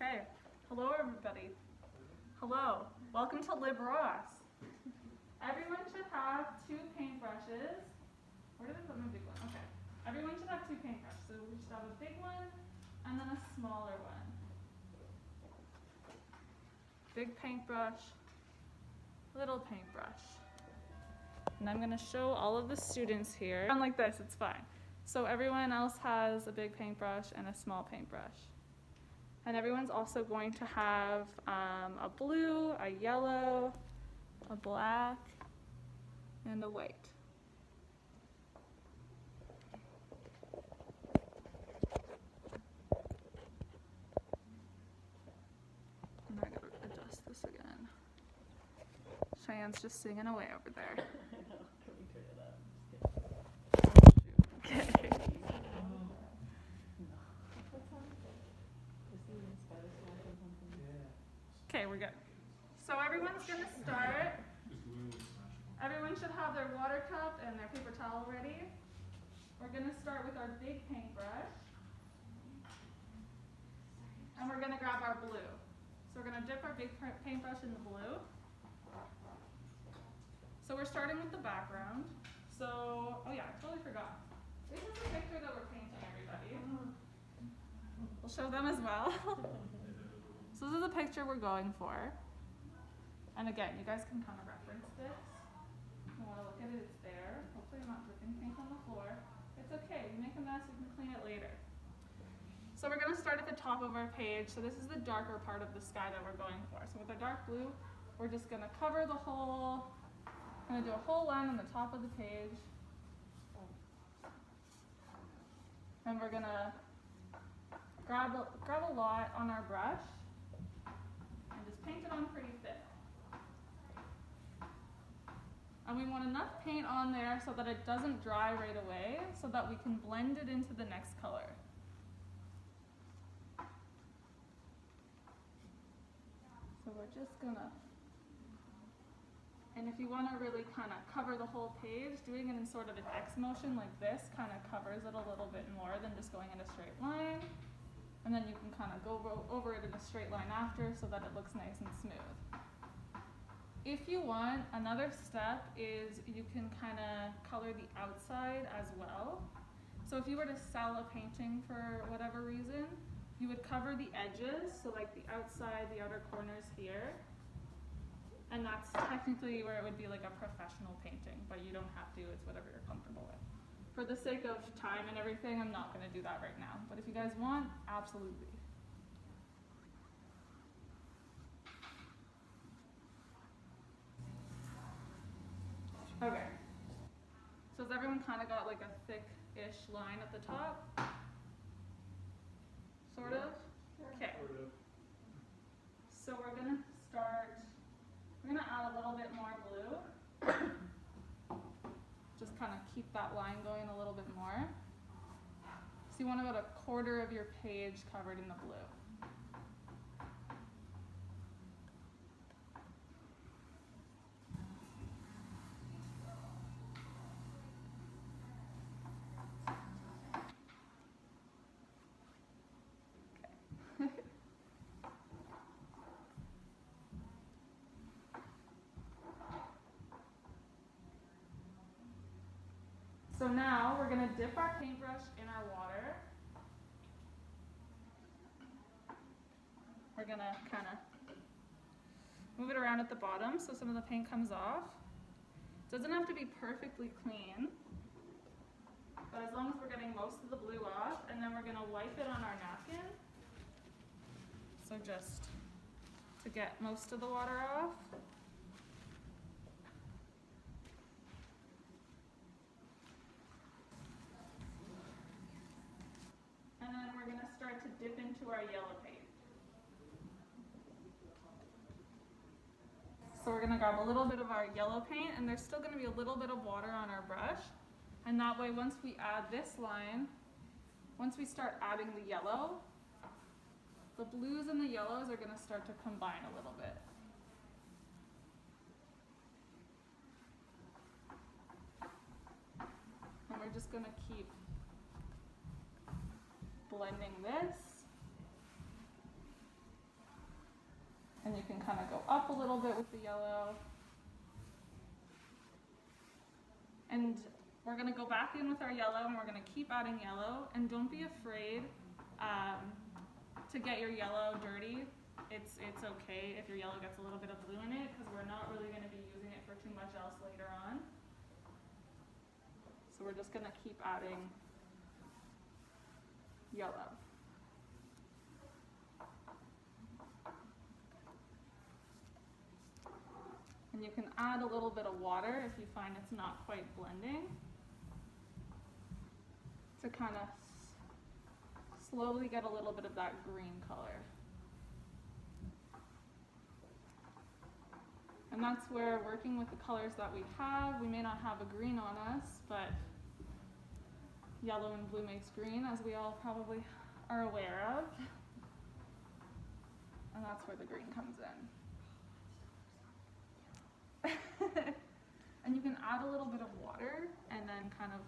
Okay, hello everybody. Hello, welcome to Lib Ross. Everyone should have two paintbrushes. Where did I put my big one? Okay. Everyone should have two paintbrushes. So we should have a big one and then a smaller one. Big paintbrush, little paintbrush. And I'm gonna show all of the students here. Sound like this, it's fine. So everyone else has a big paintbrush and a small paintbrush. And everyone's also going to have a blue, a yellow, a black, and a white. And I gotta adjust this again. Cheyenne's just singing away over there. Can we turn it up? Okay. Okay, we're good. So everyone's gonna start. Everyone should have their water cup and their paper towel ready. We're gonna start with our big paintbrush. And we're gonna grab our blue. So we're gonna dip our big paintbrush in the blue. So we're starting with the background. So, oh yeah, I totally forgot. This is the picture that we're painting, everybody. We'll show them as well. So this is the picture we're going for. And again, you guys can kind of reference this. If you want to look at it, it's there. Hopefully I'm not dripping paint on the floor. It's okay, you make a mess, you can clean it later. So we're gonna start at the top of our page. So this is the darker part of the sky that we're going for. So with our dark blue, we're just gonna cover the whole, gonna do a whole line on the top of the page. And we're gonna grab a lot on our brush and just paint it on pretty thick. And we want enough paint on there so that it doesn't dry right away, so that we can blend it into the next color. So we're just gonna, and if you want to really kind of cover the whole page, doing it in sort of an X motion like this kind of covers it a little bit more than just going in a straight line. And then you can kind of go over it in a straight line after so that it looks nice and smooth. If you want, another step is you can kind of color the outside as well. So if you were to sell a painting for whatever reason, you would cover the edges, so like the outside, the outer corners here. And that's technically where it would be like a professional painting, but you don't have to, it's whatever you're comfortable with. For the sake of time and everything, I'm not gonna do that right now. But if you guys want, absolutely. Okay. So has everyone kind of got like a thick-ish line at the top? Sort of? Okay. So we're gonna start, we're gonna add a little bit more blue. Just kind of keep that line going a little bit more. So you want about a quarter of your page covered in the blue. So now we're gonna dip our paintbrush in our water. We're gonna kind of move it around at the bottom so some of the paint comes off. It doesn't have to be perfectly clean, but as long as we're getting most of the blue off, and then we're gonna wipe it on our napkin. So just to get most of the water off. And then we're gonna start to dip into our yellow paint. So we're gonna grab a little bit of our yellow paint, and there's still gonna be a little bit of water on our brush. And that way, once we add this line, once we start adding the yellow, the blues and the yellows are gonna start to combine a little bit. And we're just gonna keep blending this kind of go up a little bit with the yellow. And we're gonna go back in with our yellow and we're gonna keep adding yellow, and don't be afraid to get your yellow dirty. It's okay if your yellow gets a little bit of blue in it, because we're not really gonna be using it for too much else later on. So we're just gonna keep adding yellow. And you can add a little bit of water if you find it's not quite blending, to kind of slowly get a little bit of that green color. And that's where, working with the colors that we have, we may not have a green on us, but yellow and blue makes green, as we all probably are aware of. And that's where the green comes in. And you can add a little bit of water and then kind of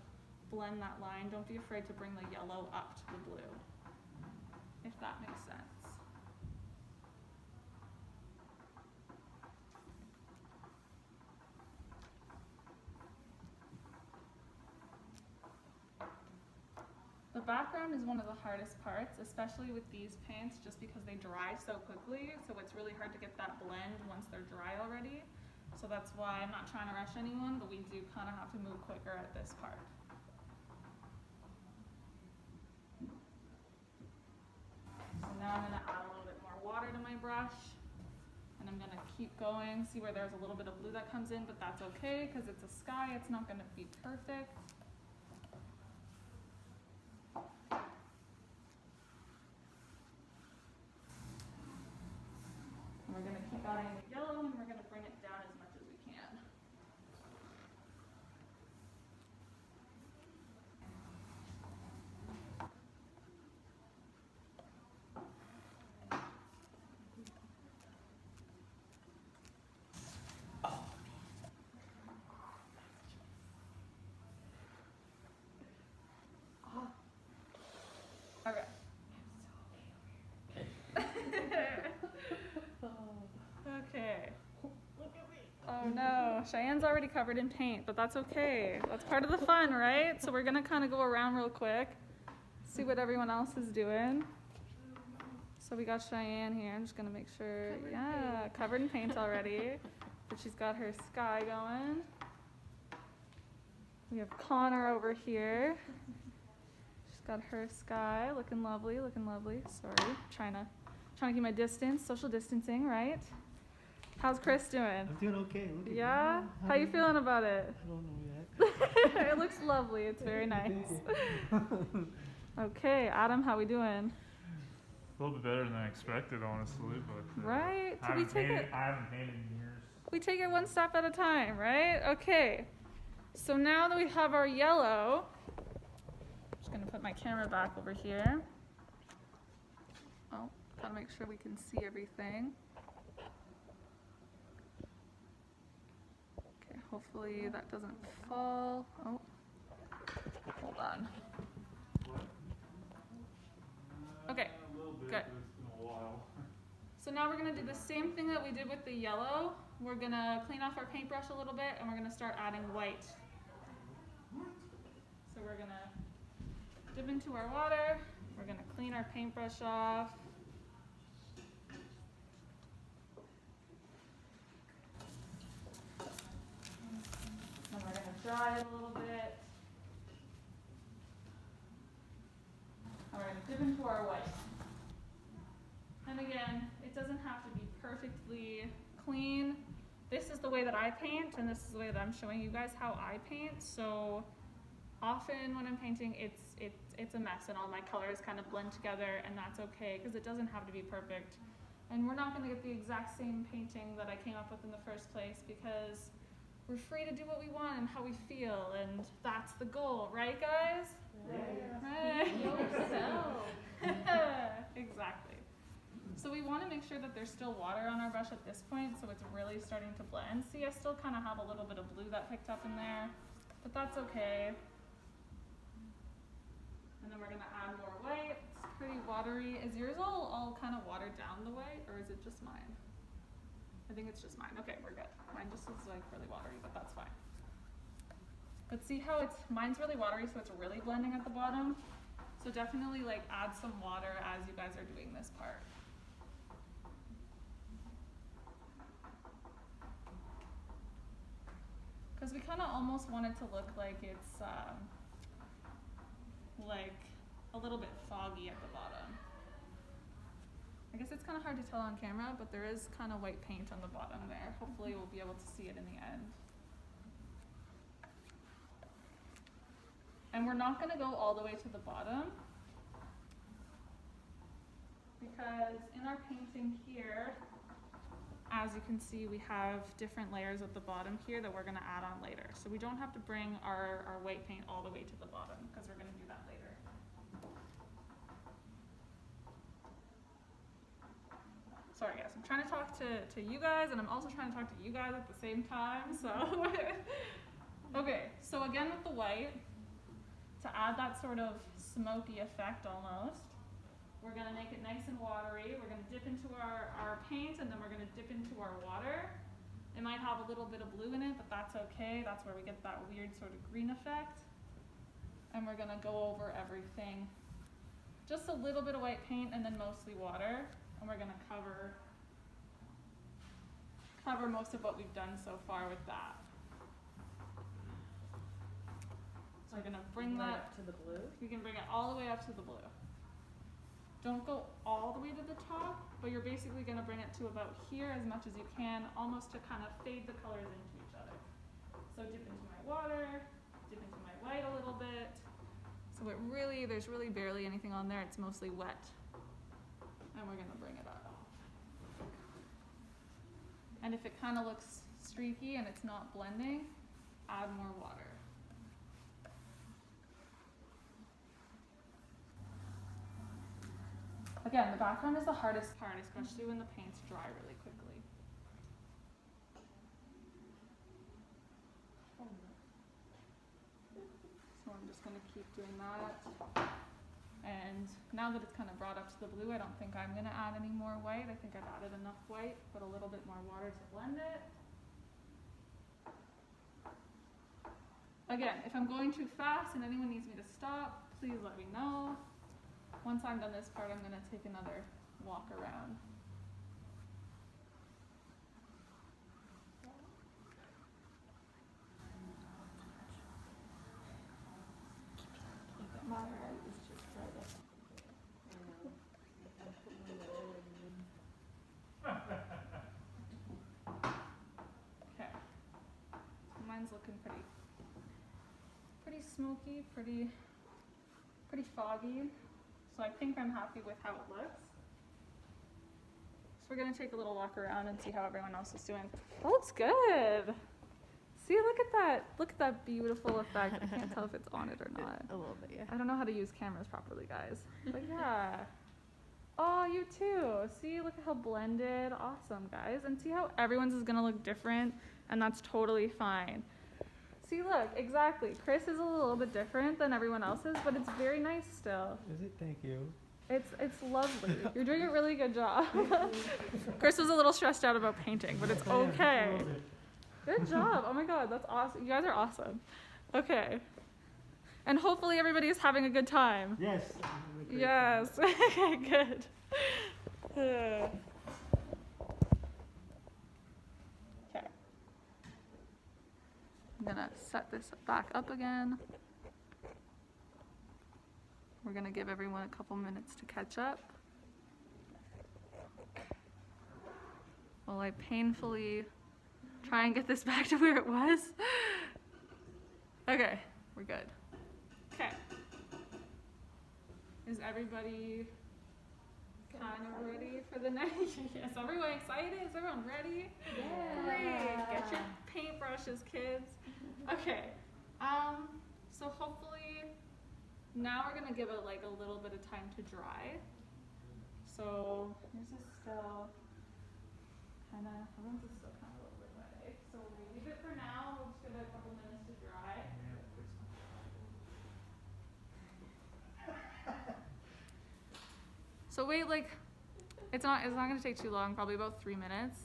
blend that line. Don't be afraid to bring the yellow up to the blue, if that makes sense. The background is one of the hardest parts, especially with these paints, just because they dry so quickly. So it's really hard to get that blend once they're dry already. So that's why I'm not trying to rush anyone, but we do kind of have to move quicker at this part. So now I'm going to add a little bit more water to my brush, and I'm going to keep going. See where there's a little bit of blue that comes in, but that's okay because it's a sky. It's not going to be perfect. And we're going to keep adding the yellow, and we're going to bring it down as much as we can. Okay. Okay. Oh no, Cheyenne's already covered in paint, but that's okay. That's part of the fun, right? So we're gonna kind of go around real quick, see what everyone else is doing. So we got Cheyenne here. I'm just gonna make sure, yeah, covered in paint already. But she's got her sky going. We have Connor over here. She's got her sky, looking lovely, looking lovely. Sorry, trying to keep my distance, social distancing, right? How's Chris doing? I'm doing okay. Look at Yeah? me. How you feeling about it? I don't know yet. It looks lovely. It's very nice. Okay, Adam, how we doing? A little bit better than I expected, honestly, but Right? I Did we haven't take painted, it? I haven't painted in years. We take it one step at a time, right? Okay. So now that we have our yellow, I'm just gonna put my camera back over here. Oh, gotta make sure we can see everything. Okay, hopefully that doesn't fall. Oh, hold on. Okay, A little bit, good. but it's been a while. So now we're gonna do the same thing that we did with the yellow. We're gonna clean off our paintbrush a little bit, and we're gonna start adding white. So we're gonna dip into our water. We're gonna clean our paintbrush off. And we're gonna dry it a little bit. And we're gonna dip into our white. And again, it doesn't have to be perfectly clean. This is the way that I paint, and this is the way that I'm showing you guys how I paint. So often when I'm painting, it's a mess, and all my colors kind of blend together, and that's okay because it doesn't have to be perfect. And we're not going to get the exact same painting that I came up with in the first place, because we're free to do what we want and how we feel, and that's the goal, right, guys? Right. Be yourself. Exactly. So we want to make sure that there's still water on our brush at this point, so it's really starting to blend. See, I still kind of have a little bit of blue that picked up in there, but that's okay. And then we're going to add more white. It's pretty watery. Is yours all kind of watered down the white, or is it just mine? I think it's just mine. Okay, we're good. Mine just is like really watery, but that's fine. But see how mine's really watery, so it's really blending at the bottom. So definitely like add some water as you guys are doing this part. Because we kind of almost want it to look like it's like a little bit foggy at the bottom. I guess it's kind of hard to tell on camera, but there is kind of white paint on the bottom there. Hopefully we'll be able to see it in the end. And we're not going to go all the way to the bottom, because in our painting here, as you can see, we have different layers at the bottom here that we're going to add on later. So we don't have to bring our white paint all the way to the bottom, because we're going to do that later. Sorry guys, I'm trying to talk to you guys, and I'm also trying to talk to you guys at the same time, so. Okay, so again with the white, to add that sort of smoky effect almost, we're gonna make it nice and watery. We're gonna dip into our paint, and then we're gonna dip into our water. It might have a little bit of blue in it, but that's okay. That's where we get that weird sort of green effect. And we're gonna go over everything. Just a little bit of white paint and then mostly water. And we're gonna cover most of what we've done so far with that. So we're gonna bring that up to the blue. You can bring it all the way up to the blue. Don't go all the way to the top, but you're basically gonna bring it to about here as much as you can, almost to kind of fade the colors into each other. So dip into my water, dip into my white a little bit. So there's really barely anything on there. It's mostly wet. And we're gonna bring it up. And if it kind of looks streaky and it's not blending, add more water. Again, the background is the hardest part, especially when the paints dry really quickly. So I'm just gonna keep doing that. And now that it's kind of brought up to the blue, I don't think I'm going to add any more white. I think I've added enough white, but a little bit more water to blend it. Again, if I'm going too fast and anyone needs me to stop, please let me know. Once I'm done this part, I'm going to take another walk around. My white is just right up. Okay. Mine's looking pretty smoky, pretty foggy. So I think I'm happy with how it looks. So we're gonna take a little walk around and see how everyone else is doing. That looks good. See, look at that beautiful effect. I can't tell if it's on it or not. A little bit, yeah. I don't know how to use cameras properly, guys. But yeah. Oh, you too. See, look at how blended. Awesome, guys. And see how everyone's is gonna look different, and that's totally fine. See, look, exactly. Chris is a little bit different than everyone else's, but it's very nice still. Is it? Thank you. It's lovely. You're doing a really good job. Chris was a little stressed out about painting, but it's okay. Good job. Oh my god, that's awesome. You guys are awesome. Okay. And hopefully everybody is having a good time. Yes. Yes. Okay, good. Okay. I'm gonna set this back up again. We're gonna give everyone a couple minutes to catch up while I painfully try and get this back to where it was. Okay, we're good. Okay. Is everybody kind of ready for the next? Yes, everyone excited? Is everyone ready? Yeah. Great. Get your paintbrushes, kids. Okay. So hopefully now we're gonna give it like a little bit of time to dry. So this is still everyone's is still kind of a little bit wet. So we'll leave it for now. We'll just give it a couple minutes to dry. So wait, like it's not gonna take too long, probably about 3 minutes.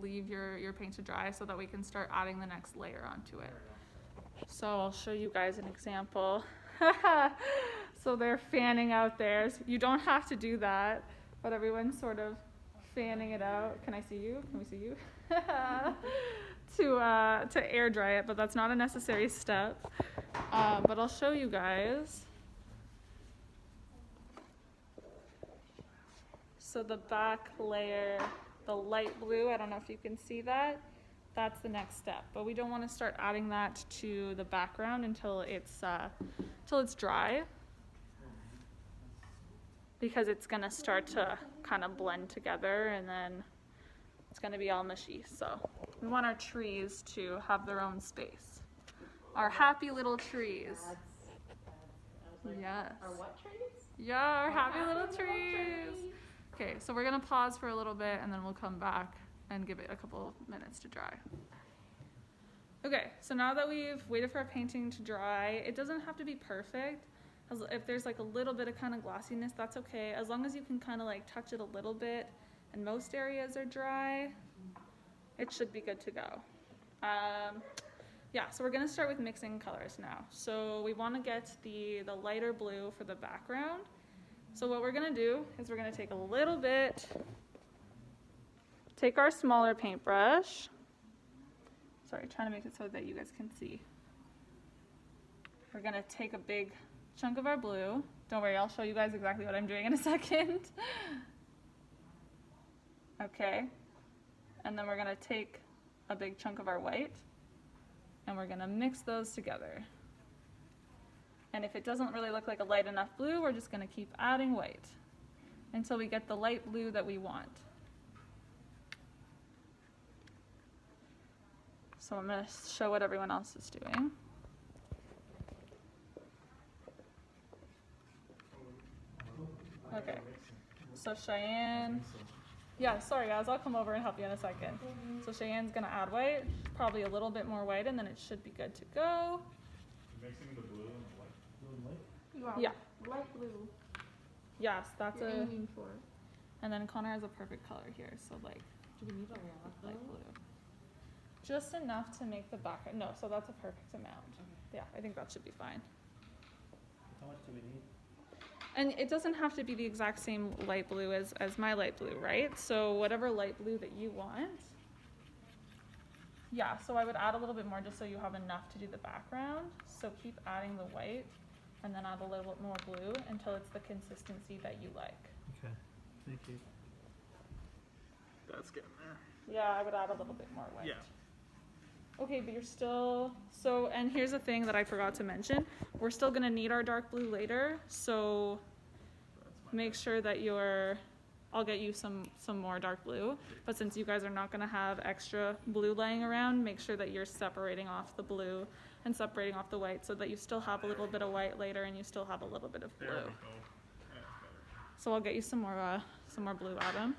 leave your paint to dry so that we can start adding the next layer onto it. So I'll show you guys an example. So they're fanning out theirs. You don't have to do that, but everyone's sort of fanning it out. Can I see you? Can we see you? To air dry it, but that's not a necessary step. But I'll show you guys. So the back layer, the light blue, I don't know if you can see that. That's the next step, but we don't want to start adding that to the background until it's dry, because it's gonna start to kind of blend together and then it's gonna be all mushy. So we want our trees to have their own space. Our happy little trees. Yes. Our what trees? Yeah, our happy little trees. Okay, so we're gonna pause for a little bit and then we'll come back and give it a couple minutes to dry. Okay, so now that we've waited for our painting to dry, it doesn't have to be perfect. If there's like a little bit of kind of glossiness, that's okay. As long as you can kind of like touch it a little bit and most areas are dry, it should be good to go. Yeah, so we're gonna start with mixing colors now. So we wanna get the lighter blue for the background. So what we're gonna do is we're gonna take a little bit, take our smaller paintbrush. Sorry, trying to make it so that you guys can see. We're gonna take a big chunk of our blue. Don't worry, I'll show you guys exactly what I'm doing in a second. Okay, and then we're gonna take a big chunk of our white and we're gonna mix those together. And if it doesn't really look like a light enough blue, we're just gonna keep adding white until we get the light blue that we want. So I'm gonna show what everyone else is doing. Okay, so Cheyenne, yeah, sorry guys, I'll come over and help you in a second. So Cheyenne's gonna add white, probably a little bit more white, and then it should be good to go. Mixing the blue and the white. Blue and white? You are Yeah. light blue. Yes, that's You're a, aiming for. and then Connor has a perfect color here, so like Do we need a lot light blue. Just enough to make the background, no, so that's a perfect amount. Yeah, I think that should be fine. How much do we need? And it doesn't have to be the exact same light blue as my light blue, right? So whatever light blue that you want. Yeah, so I would add a little bit more just so you have enough to do the background. So keep adding the white and then add a little bit more blue until it's the consistency that you like. Okay, thank you. That's getting there. Yeah, I would add a little bit more white. Yeah. Okay, but you're still, so, and here's the thing that I forgot to mention. We're still gonna need our dark blue later, so make sure that I'll get you some more dark blue, but since you guys are not gonna have extra blue laying around, make sure that you're separating off the blue and separating off the white so that you still have a little bit of white later and you still have a little bit of blue. There we go. That's better. So I'll get you some more blue, Adam.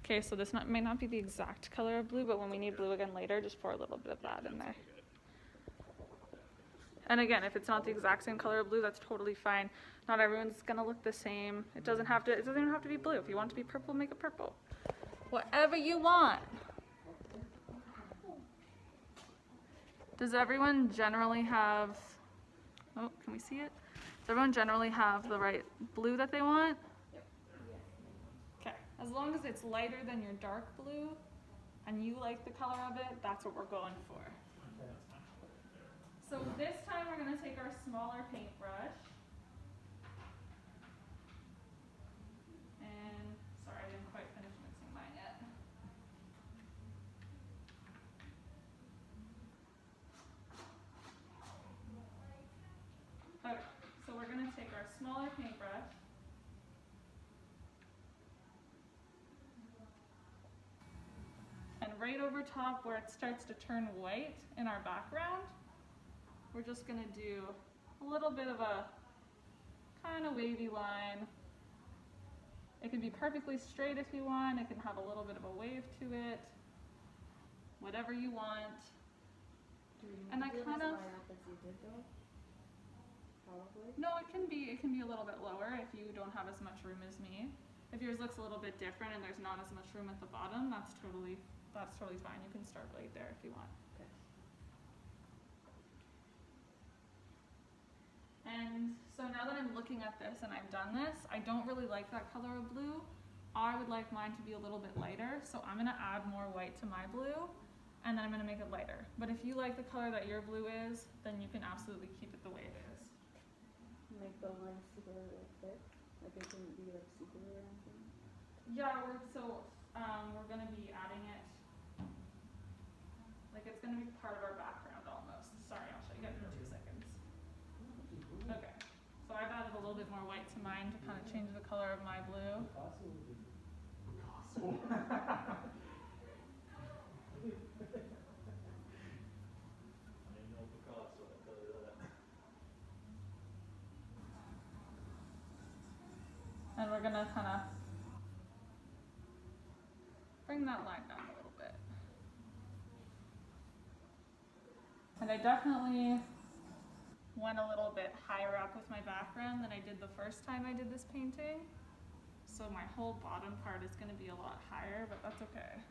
Okay, so this may not be the exact color of blue, but when we need blue again later, just pour a little bit of that in there. And again, if it's not the exact same color of blue, that's totally fine. Not everyone's gonna look the same. It doesn't even have to be blue. If you want it to be purple, make it purple. Whatever you want. Does everyone generally have, oh, can we see it? Does everyone generally have the right blue that they want? Okay, as long as it's lighter than your dark blue and you like the color of it, that's what we're going for. So this time we're gonna take our smaller paintbrush. And, sorry, I didn't quite finish mixing mine yet. Okay, so we're gonna take our smaller paintbrush. And right over top where it starts to turn white in our background, we're just gonna do a little bit of a kind of wavy line. It can be perfectly straight if you want, it can have a little bit of a wave to it, whatever you want. And I kind of, probably. No, it can be a little bit lower if you don't have as much room as me. If yours looks a little bit different and there's not as much room at the bottom, that's totally fine. You can start right there if you want. Okay. And so now that I'm looking at this and I've done this, I don't really like that color of blue. I would like mine to be a little bit lighter, so I'm gonna add more white to my blue, and then I'm gonna make it lighter. But if you like the color that your blue is, then you can absolutely keep it the way it is. Make the line super like thick. Like it shouldn't be like super or anything. Yeah, we're gonna be adding it, like it's gonna be part of our background almost. Sorry, I'll show you guys in 2 seconds. Okay, so I've added a little bit more white to mine to kind of change the color of my blue. And we're gonna kind of bring that line down a little bit. And I definitely went a little bit higher up with my background than I did the first time I did this painting. So my whole bottom part is gonna be a lot higher, but that's okay.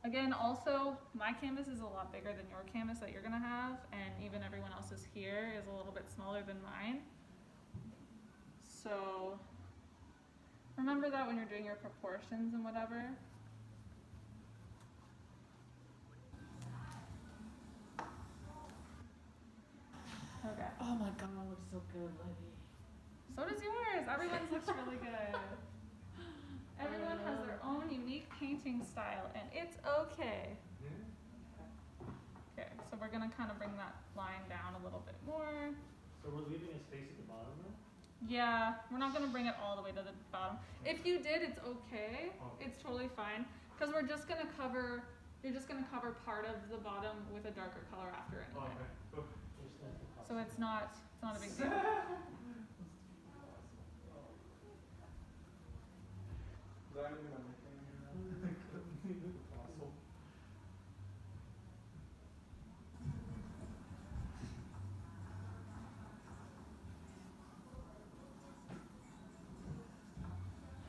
Again, also, my canvas is a lot bigger than your canvas that you're gonna have, and even everyone else's here is a little bit smaller than mine. So remember that when you're doing your proportions and whatever. Okay. Oh my god, it looks so good, Libby. So does yours. Everyone's looks really good. Everyone has their own unique painting style, and it's okay. Okay, so we're gonna kind of bring that line down a little bit more. So we're leaving a space at the bottom then? Yeah, we're not gonna bring it all the way to the bottom. If you did, it's okay. It's totally fine, because we're just gonna cover. You're just gonna cover part of the bottom with a darker color after anyway. Cool. So it's not a big deal.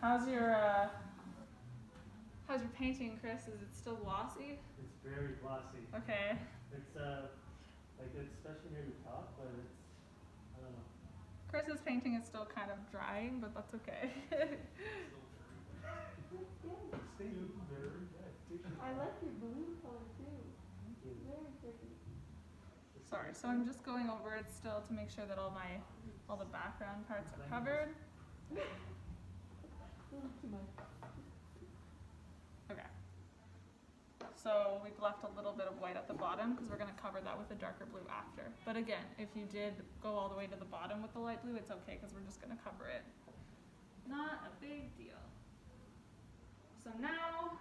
How's your painting, Chris? Is it still glossy? It's very glossy. Okay. It's like it's especially near the top, but it's I don't know. Chris's painting is still kind of drying, but that's okay. I like your blue color too. Very pretty. Sorry, so I'm just going over it still to make sure that all the background parts are covered. Too much. Okay. So we've left a little bit of white at the bottom because we're going to cover that with a darker blue after. But again, if you did go all the way to the bottom with the light blue, it's okay because we're just going to cover it. Not a big deal. So now,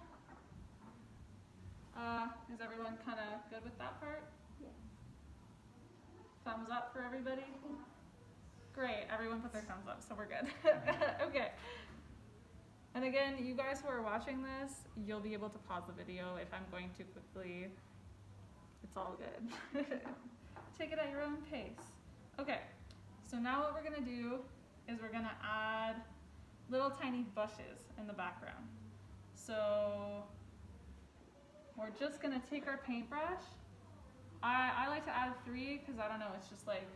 is everyone kind of good with that part? Yeah. Thumbs up for everybody? Great, everyone put their thumbs up, so we're good. Okay. And again, you guys who are watching this, you'll be able to pause the video if I'm going too quickly. It's all good. Take it at your own pace. Okay, so now what we're gonna do is we're gonna add little tiny bushes in the background. So we're just gonna take our paintbrush. I like to add 3 because I don't know, it's just like,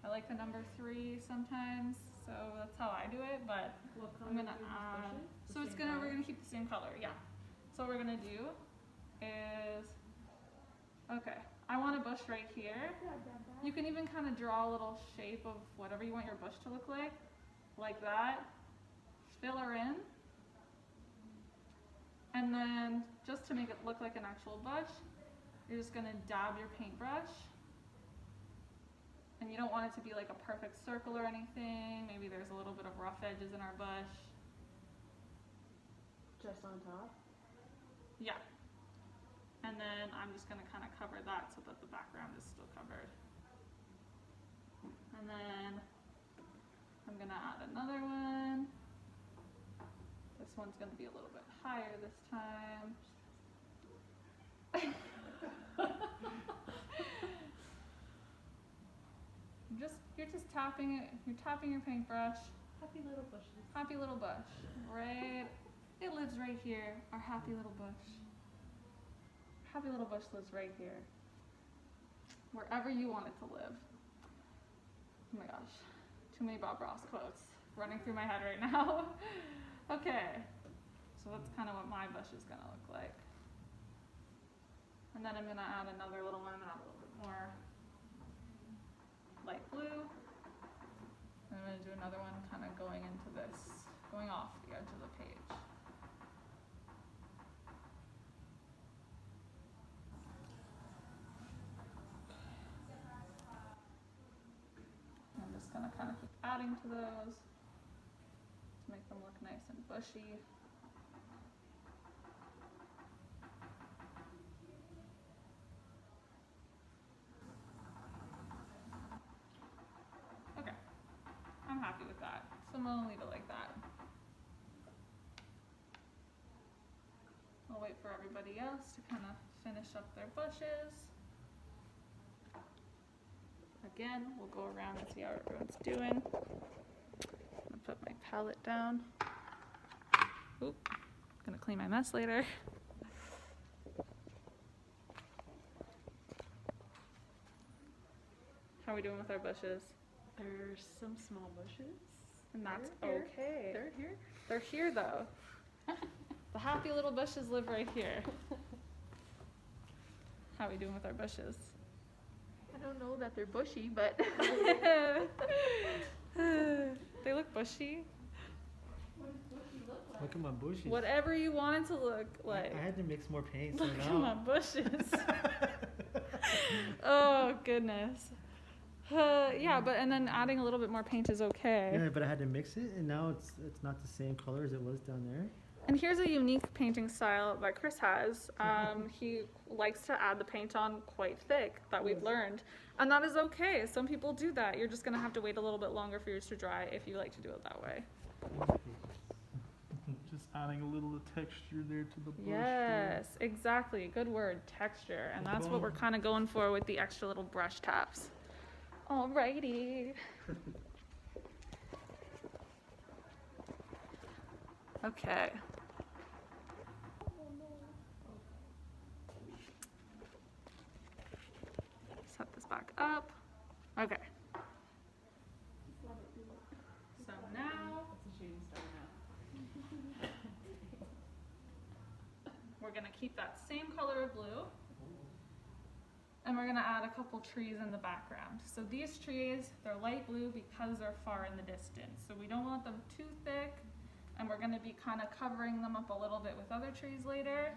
I like the number 3 sometimes, so that's how I do it, but What color I'm gonna are these add, bushes? The so it's same gonna, we're color? gonna keep the same color, yeah. So what we're gonna do is, okay, I want a bush right here. You can even kind of draw a little shape of whatever you want your bush to look like that. Fill her in. And then, just to make it look like an actual bush, you're just gonna dab your paintbrush. And you don't want it to be like a perfect circle or anything. Maybe there's a little bit of rough edges in our bush. Just on top? Yeah. And then I'm just gonna kind of cover that so that the background is still covered. And then I'm gonna add another one. This one's gonna be a little bit higher this time. just tapping it, you're tapping your paintbrush. Happy little bushes. Happy little bush, right? It lives right here, our happy little bush. Happy little bush lives right here. Wherever you want it to live. Oh my gosh, too many Bob Ross quotes running through my head right now. Okay, so that's kind of what my bush is gonna look like. And then I'm gonna add another little one, add a little bit more light blue. And I'm gonna do another one kind of going into this, going off the edge of the page. I'm just gonna kind of keep adding to those to make them look nice and bushy. Okay, I'm happy with that, so I'm gonna leave it like that. I'll wait for everybody else to kind of finish up their bushes. Again, we'll go around and see how everyone's doing. I'm gonna put my palette down. Oop, gonna clean my mess later. How are we doing with our bushes? There's some small bushes. And that's They're here. okay. They're here. They're here though. The happy little bushes live right here. How are we doing with our bushes? I don't know that they're bushy, but They look bushy. Look at my bushes. Whatever you want it to look like. I had to mix more paint, so Look at now. my bushes. Oh goodness. Yeah, but and then adding a little bit more paint is okay. Yeah, but I had to mix it, and now it's not the same color as it was down there. And here's a unique painting style that Chris has. He likes to add the paint on quite thick, that we've learned. And that is okay. Some people do that. You're just gonna have to wait a little bit longer for yours to dry if you like to do it that way. Just adding a little texture there to the bush. Yes, exactly. Good word, texture. And that's what we're kind of going for with the extra little brush taps. Alrighty. Okay. Set this back up. Okay. So now it's a shooting star now. we're gonna keep that same color of blue. And we're gonna add a couple trees in the background. So these trees, they're light blue because they're far in the distance. So we don't want them too thick, and we're gonna be kind of covering them up a little bit with other trees later.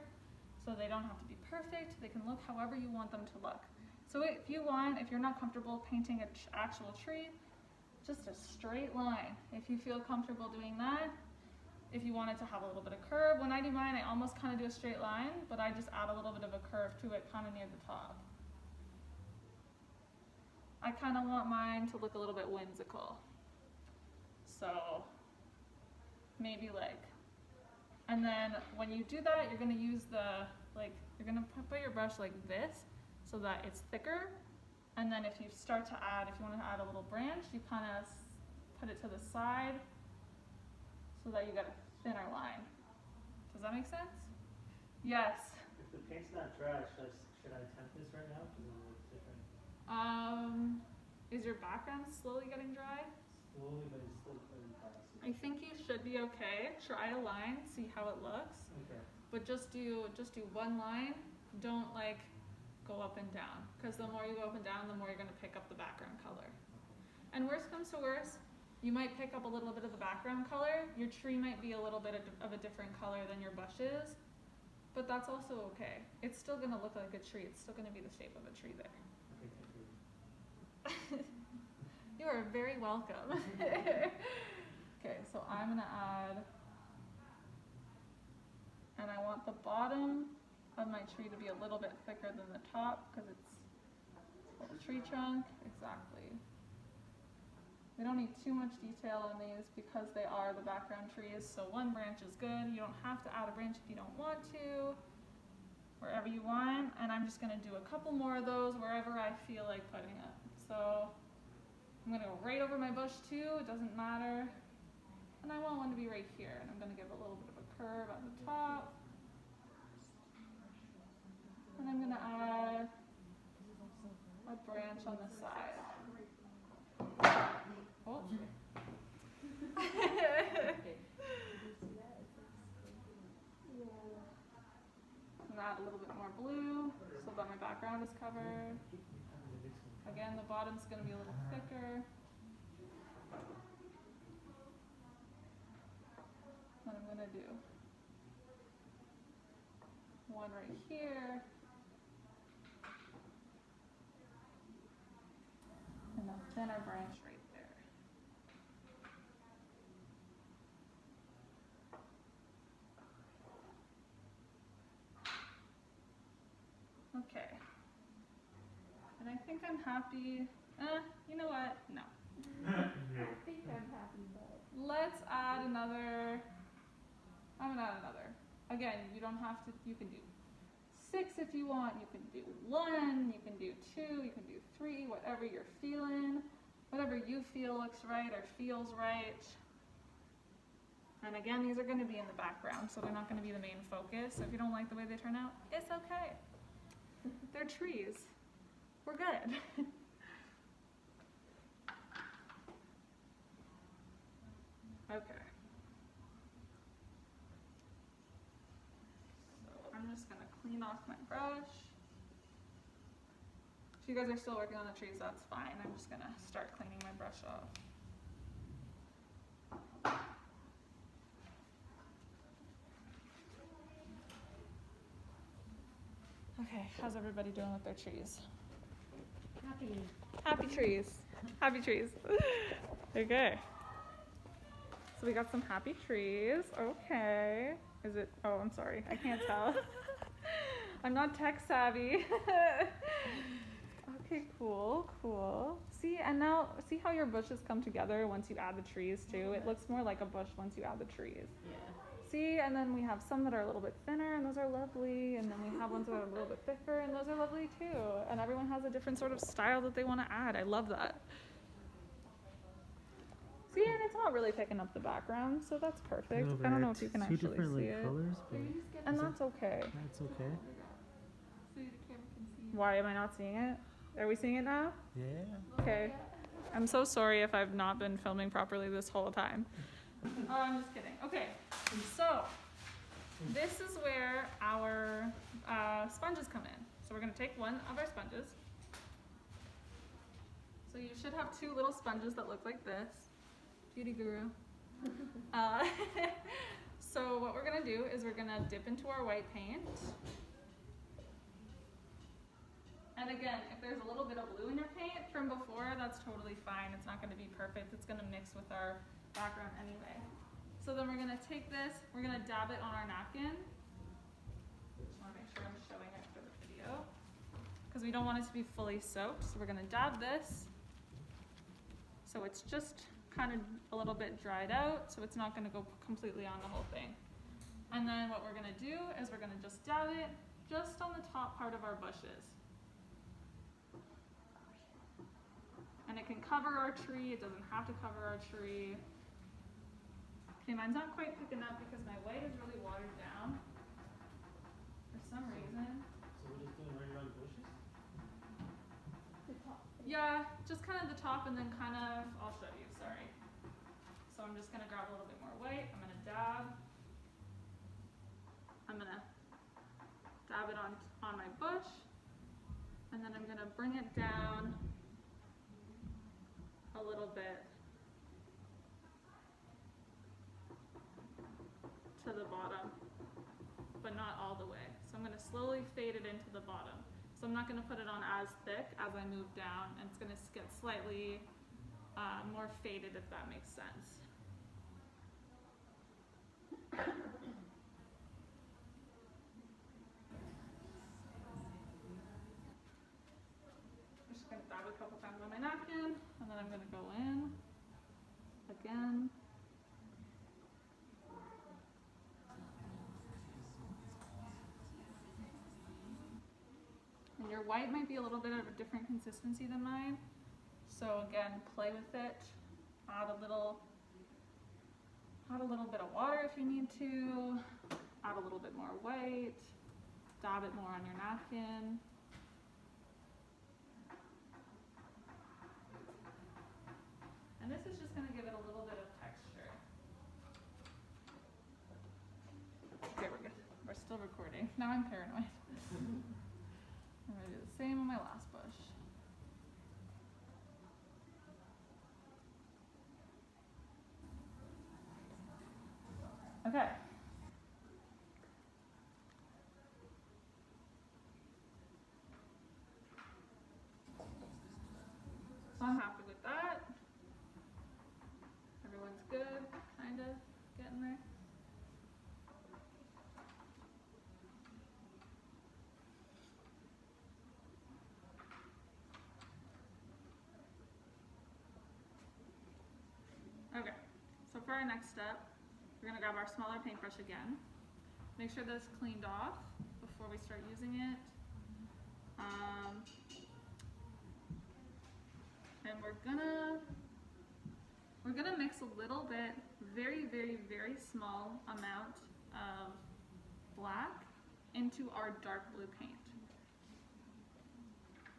So they don't have to be perfect, they can look however you want them to look. So if you're not comfortable painting an actual tree, just a straight line. If you feel comfortable doing that, if you want it to have a little bit of curve, when I do mine, I almost kind of do a straight line, but I just add a little bit of a curve to it kind of near the top. I kind of want mine to look a little bit whimsical. So maybe like, and then when you do that, you're gonna use you're gonna put your brush like this so that it's thicker. And then if you start to add, if you want to add a little branch, you kind of put it to the side so that you get a thinner line. Does that make sense? Yes. If the paint's not dry, should I temp this right now? Because it looks different. Is your background slowly getting dry? Slowly, but it's still pretty fast. I think you should be okay. Try a line, see how it looks. Okay. But just do one line. Don't like go up and down, because the more you go up and down, the more you're going to pick up the background color. And worst comes to worst, you might pick up a little bit of the background color. Your tree might be a little bit of a different color than your bushes, but that's also okay. It's still going to look like a tree. It's still going to be the shape of a tree there. Okay, thank you. You are very welcome. Okay, so I'm going to add, and I want the bottom of my tree to be a little bit thicker than the top because it's a little tree trunk. Exactly. We don't need too much detail on these because they are the background trees, so one branch is good. You don't have to add a branch if you don't want to, wherever you want. And I'm just going to do a couple more of those wherever I feel like putting it. So I'm gonna go right over my bush too, it doesn't matter. And I want one to be right here, and I'm gonna give a little bit of a curve at the top. And I'm gonna add a branch on the side. Oh. And add a little bit more blue so that my background is covered. Again, the bottom's gonna be a little thicker. Then I'm gonna do one right here. And a thinner branch right there. Okay. And I think I'm happy. You know what? No. I think I'm happy, but. Let's add another. I'm gonna add another. Again, you don't have to, you can do 6 if you want, you can do 1, you can do 2, you can do 3, whatever you're feeling. Whatever you feel looks right or feels right. And again, these are gonna be in the background, so they're not gonna be the main focus. So if you don't like the way they turn out, it's okay. They're trees. We're good. Okay. So I'm just gonna clean off my brush. If you guys are still working on the trees, that's fine. I'm just gonna start cleaning my brush off. Okay, how's everybody doing with their trees? Happy. Happy trees. Happy trees. Okay. So we got some happy trees. Okay. Is it? Oh, I'm sorry. I can't tell. I'm not tech savvy. Okay, cool, cool. See, and now, see how your bushes come together once you add the trees too? It looks more like a bush once you add the trees. Yeah. See, and then we have some that are a little bit thinner, and those are lovely, and then we have ones that are a little bit thicker, and those are lovely too. And everyone has a different sort of style that they want to add. I love that. See, and it's not really picking up the background, so that's perfect. I don't know if you can actually two different see like it. colors, but And that's okay. that's okay. So the camera can see. Why am I not seeing it? Are we seeing it now? Yeah. Okay. I'm so sorry if I've not been filming properly this whole time. Oh, I'm just kidding. Okay, so this is where our sponges come in. So we're going to take one of our sponges. So you should have 2 little sponges that look like this. Beauty guru. So what we're going to do is we're going to dip into our white paint. And again, if there's a little bit of blue in your paint from before, that's totally fine. It's not going to be perfect. It's going to mix with our background anyway. So then we're going to take this, we're going to dab it on our napkin. Just want to make sure I'm showing it for the video. Because we don't want it to be fully soaked. So we're going to dab this. So it's just kind of a little bit dried out. So it's not going to go completely on the whole thing. And then what we're going to do is we're going to just dab it just on the top part of our bushes. And it can cover our tree, it doesn't have to cover our tree. Okay, mine's not quite picking up because my white is really watered down for some reason. So we're just doing right around the bushes? The top. Yeah, just kind of the top and then kind of, I'll show you, sorry. So I'm just gonna grab a little bit more white, I'm gonna dab. I'm gonna dab it on my bush. And then I'm gonna bring it down a little bit to the bottom, but not all the way. So I'm going to slowly fade it into the bottom. So I'm not going to put it on as thick as I move down, and it's going to get slightly more faded, if that makes sense. I'm just going to dab a couple times on my napkin, and then I'm going to go in again. And your white might be a little bit of a different consistency than mine. So again, play with it, add a little bit of water if you need to, add a little bit more white, dab it more on your napkin. And this is just going to give it a little bit of texture. Okay, we're good. We're still recording. Now I'm paranoid. I'm going to do the same on my last bush. Okay. So I'm happy with that. Everyone's good, kind of getting there. Okay, so for our next step, we're gonna grab our smaller paintbrush again. Make sure that's cleaned off before we start using it. And we're gonna mix a little bit, very, very, very small amount of black into our dark blue paint.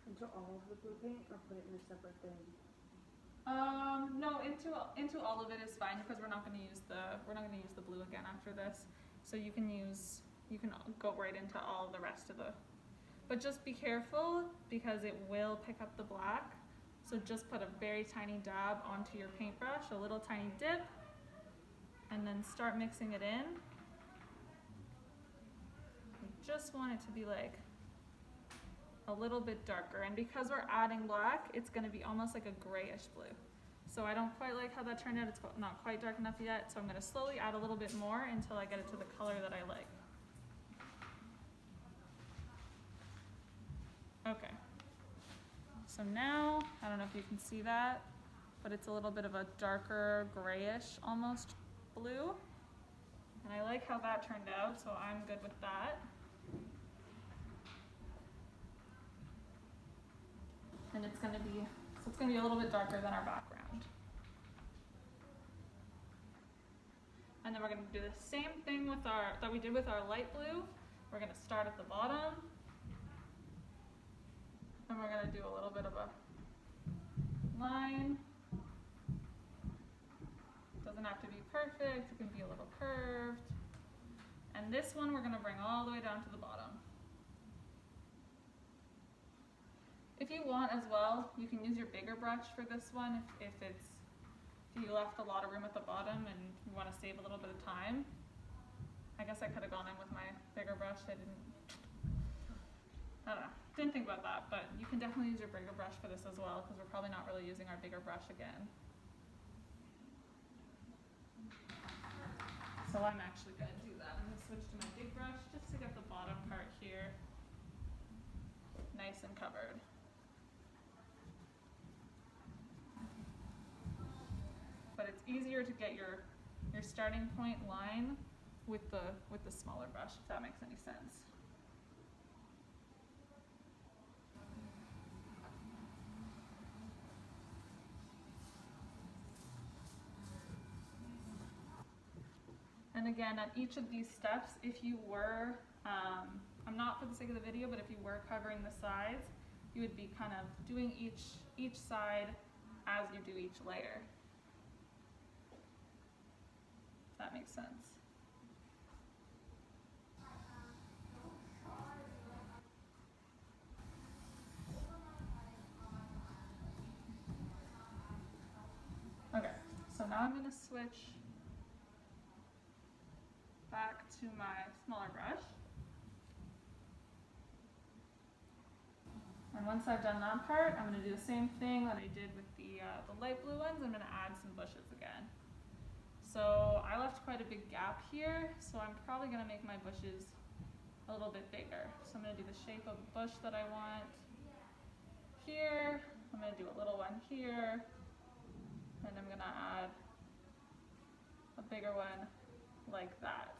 Into all of the blue paint or put it in a separate thing? No, into all of it is fine because we're not gonna use the blue again after this. So you can go right into all the rest of but just be careful because it will pick up the black. So just put a very tiny dab onto your paintbrush, a little tiny dip, and then start mixing it in. You just want it to be like a little bit darker, and because we're adding black, it's gonna be almost like a grayish blue. So I don't quite like how that turned out. It's not quite dark enough yet, so I'm gonna slowly add a little bit more until I get it to the color that I like. Okay. So now, I don't know if you can see that, but it's a little bit of a darker grayish almost blue. And I like how that turned out, so I'm good with that. And it's gonna be a little bit darker than our background. And then we're gonna do the same thing that we did with our light blue. We're gonna start at the bottom. And we're gonna do a little bit of a line. Doesn't have to be perfect, it can be a little curved. And this one we're gonna bring all the way down to the bottom. If you want as well, you can use your bigger brush for this one if you left a lot of room at the bottom and you want to save a little bit of time. I guess I could have gone in with my bigger brush. I don't know, didn't think about that, but you can definitely use your bigger brush for this as well because we're probably not really using our bigger brush again. So I'm actually going to do that. I'm going to switch to my big brush just to get the bottom part here nice and covered. But it's easier to get your starting point line with the smaller brush, if that makes any sense. And again, at each of these steps, if you were, I'm not for the sake of the video, but if you were covering the sides, you would be kind of doing each side as you do each layer. If that makes sense. Okay, so now I'm going to switch back to my smaller brush. And once I've done that part, I'm going to do the same thing that I did with the light blue ones. I'm going to add some bushes again. So I left quite a big gap here, so I'm probably going to make my bushes a little bit bigger. So I'm going to do the shape of a bush that I want here. I'm going to do a little one here. And I'm going to add a bigger one like that.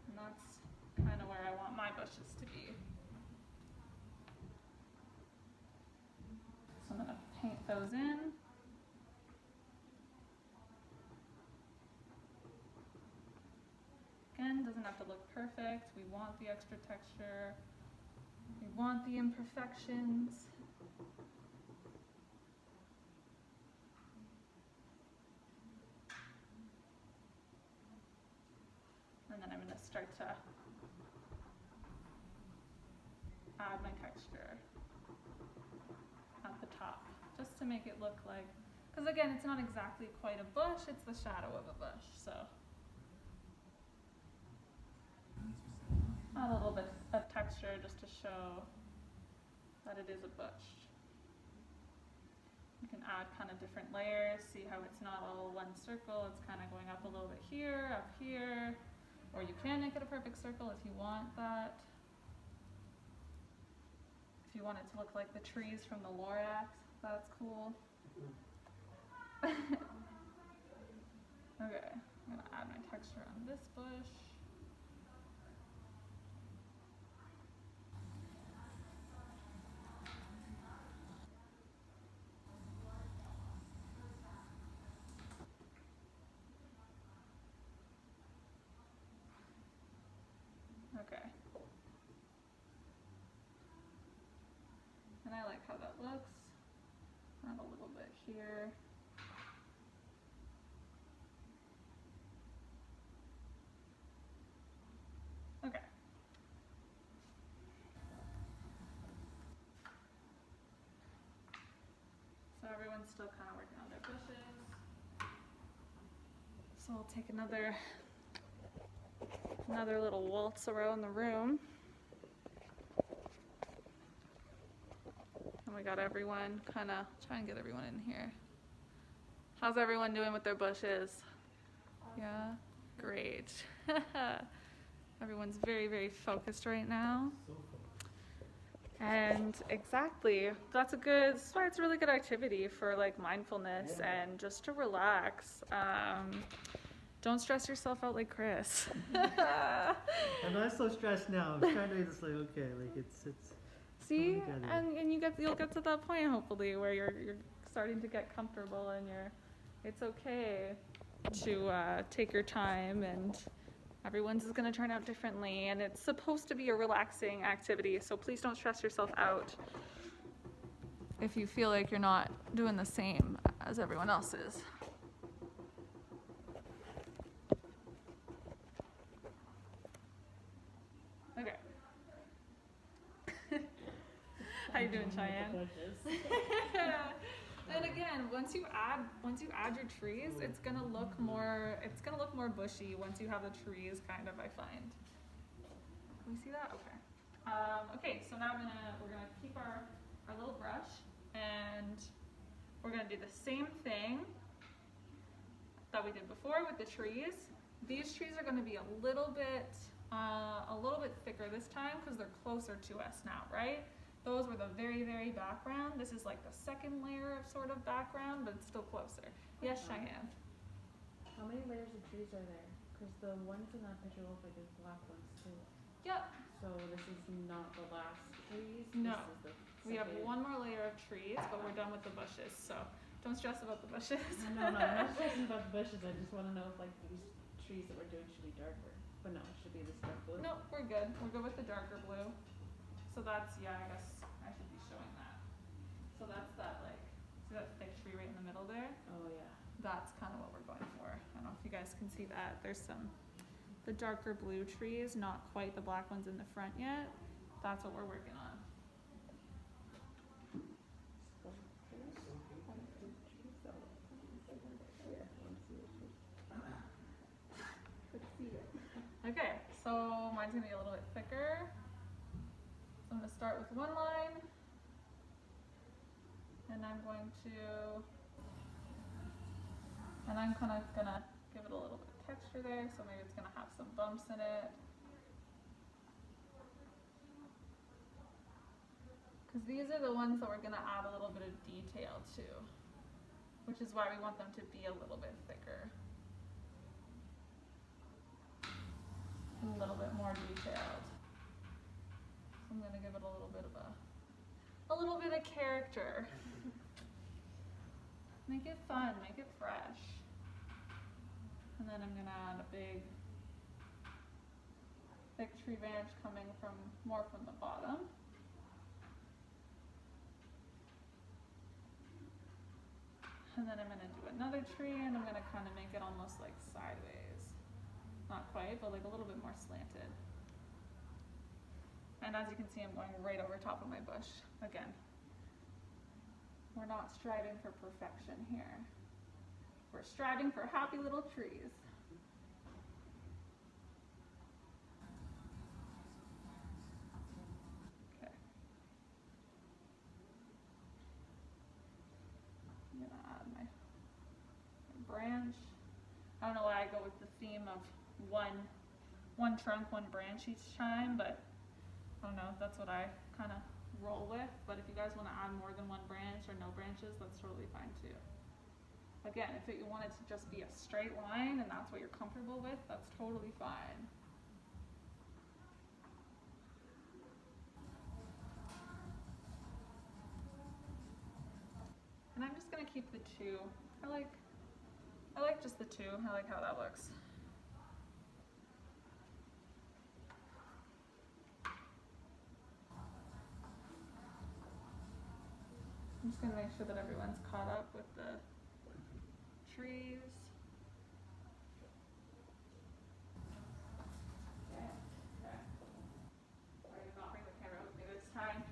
And that's kind of where I want my bushes to be. So I'm going to paint toes in. Again, doesn't have to look perfect. We want the extra texture. We want the imperfections. And then I'm going to start to add my texture at the top, just to make it look like, because again, it's not exactly quite a bush, it's the shadow of a bush, so. Add a little bit of texture just to show that it is a bush. You can add kind of different layers, see how it's not all one circle, it's kind of going up a little bit here, up here, or you can make it a perfect circle if you want that. If you want it to look like the trees from the Lorax, that's cool. Okay, I'm gonna add my texture on this bush. Okay. And I like how that looks. Add a little bit here. Okay. So everyone's still kind of working on their bushes. So we'll take another little waltz around the room. And we got everyone kind of, try and get everyone in here. How's everyone doing with their bushes? Yeah? Great. Everyone's very, very focused right now. So fun. And exactly, that's why it's a really good activity for like mindfulness and just to relax. Don't stress yourself out like Chris. I'm not so stressed now. I'm trying to just like, okay, like it's See, together. and you'll get to that point hopefully where you're starting to get comfortable and it's okay to take your time, and everyone's is going to turn out differently, and it's supposed to be a relaxing activity, so please don't stress yourself out if you feel like you're not doing the same as everyone else is. Okay. How you doing, Cheyenne? And again, once you add your trees, it's gonna look more bushy once you have the trees kind of, I find. Can we see that? Okay. Okay, so now we're gonna keep our little brush, and we're gonna do the same thing that we did before with the trees. These trees are gonna be a little bit thicker this time because they're closer to us now, right? Those were the very, very background. This is like the second layer of sort of background, but it's still closer. Yes, Cheyenne? How many layers of trees are there? Because the ones in that picture look like there's black ones too. Yep. So this is not the last trees? No. This is the We have second. one more layer of trees, but we're done with the bushes, so don't stress about the bushes. No, I'm not stressing about the bushes. I just want to know if like these trees that we're doing should be darker. But no, it should be this dark blue. No, we're good. We're good with the darker blue. So that's, yeah, I guess I should be showing that. So that's that, like, see that thick tree right in the middle there? Oh yeah. That's kind of what we're going for. I don't know if you guys can see that. There's the darker blue trees, not quite the black ones in the front yet. That's what we're working on. Okay, so mine's gonna be a little bit thicker. So I'm gonna start with one line, and I'm kind of gonna give it a little bit of texture there, so maybe it's gonna have some bumps in it. Because these are the ones that we're gonna add a little bit of detail to, which is why we want them to be a little bit thicker. A little bit more detailed. So I'm gonna give it a little bit of character. Make it fun, make it fresh. And then I'm gonna add a big tree branch coming from more from the bottom. And then I'm gonna do another tree and I'm gonna kind of make it almost like sideways. Not quite, but like a little bit more slanted. And as you can see, I'm going right over top of my bush again. We're not striving for perfection here. We're striving for happy little trees. Okay. I'm gonna add my branch. I don't know why I go with the theme of one trunk, one branch each time, but I don't know, that's what I kind of roll with. But if you guys want to add more than one branch or no branches, that's totally fine too. Again, if you want it to just be a straight line and that's what you're comfortable with, that's totally fine. And I'm just gonna keep the two. I like just the two. I like how that looks. I'm just gonna make sure that everyone's caught up with the trees. Okay. I did not bring the camera with me this time.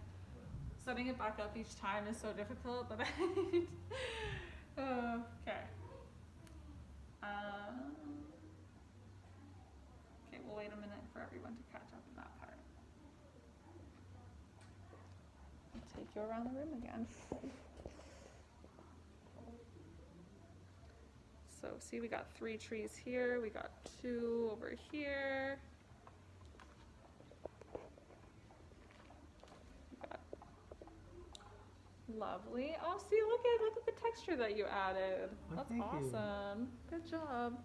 Setting it back up each time is so difficult that okay. Okay, we'll wait a minute for everyone to catch up in that part. I'll take you around the room again. So see, we got 3 trees here, we got 2 over here. Lovely. Oh, see, look at the texture that you added. Oh, That's thank you. awesome. Good job.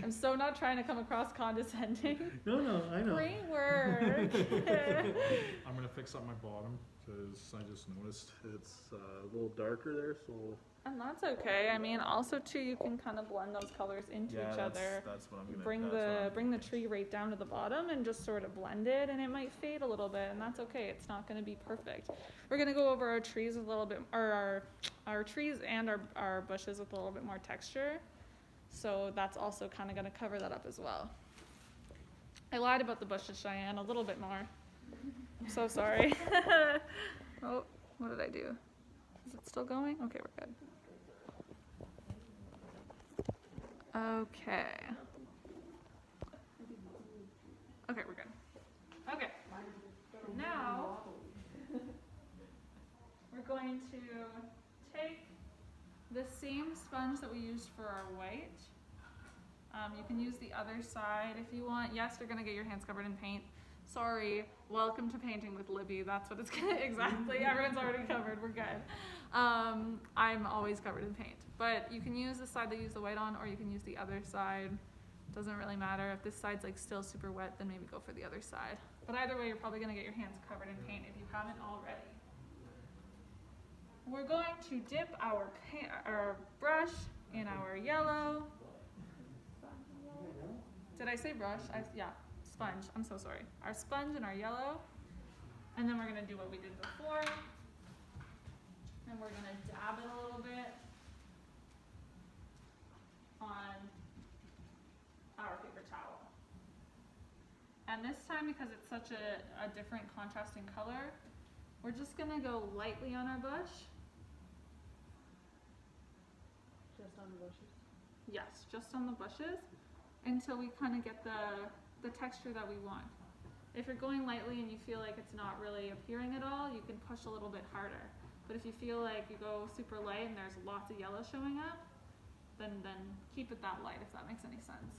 I'm so not trying to come across condescending. No, I know. Great work. I'm gonna fix up my bottom, cause I just noticed it's a little darker there, so. And that's okay. I mean, also too, you can kind of blend those colors into each other. That's what I'm gonna. Bring the tree right down to the bottom and just sort of blend it, and it might fade a little bit, and that's okay. It's not going to be perfect. We're going to go over our trees with a little bit, or our trees and our bushes with a little bit more texture. So that's also kind of going to cover that up as well. I lied about the bushes, Cheyenne, a little bit more. I'm so sorry. Oh, what did I do? Is it still going? Okay, we're good. Okay. Okay, we're good. Okay. Now, we're going to take the same sponge that we used for our white. You can use the other side if you want. Yes, you're gonna get your hands covered in paint. Sorry, welcome to Painting with Libby. That's what it's gonna, exactly. Everyone's already covered, we're good. I'm always covered in paint. But you can use the side that you use the white on, or you can use the other side. Doesn't really matter. If this side's like still super wet, then maybe go for the other side. But either way, you're probably gonna get your hands covered in paint if you haven't already. We're going to dip our brush in our yellow. Did I say brush? Yeah, sponge. I'm so sorry. Our sponge and our yellow. And then we're gonna do what we did before. And we're gonna dab it a little bit on our paper towel. And this time, because it's such a different contrasting color, we're just gonna go lightly on our bush. Just on the bushes. Yes, just on the bushes until we kind of get the texture that we want. If you're going lightly and you feel like it's not really appearing at all, you can push a little bit harder. But if you feel like you go super light and there's lots of yellow showing up, then keep it that light, if that makes any sense.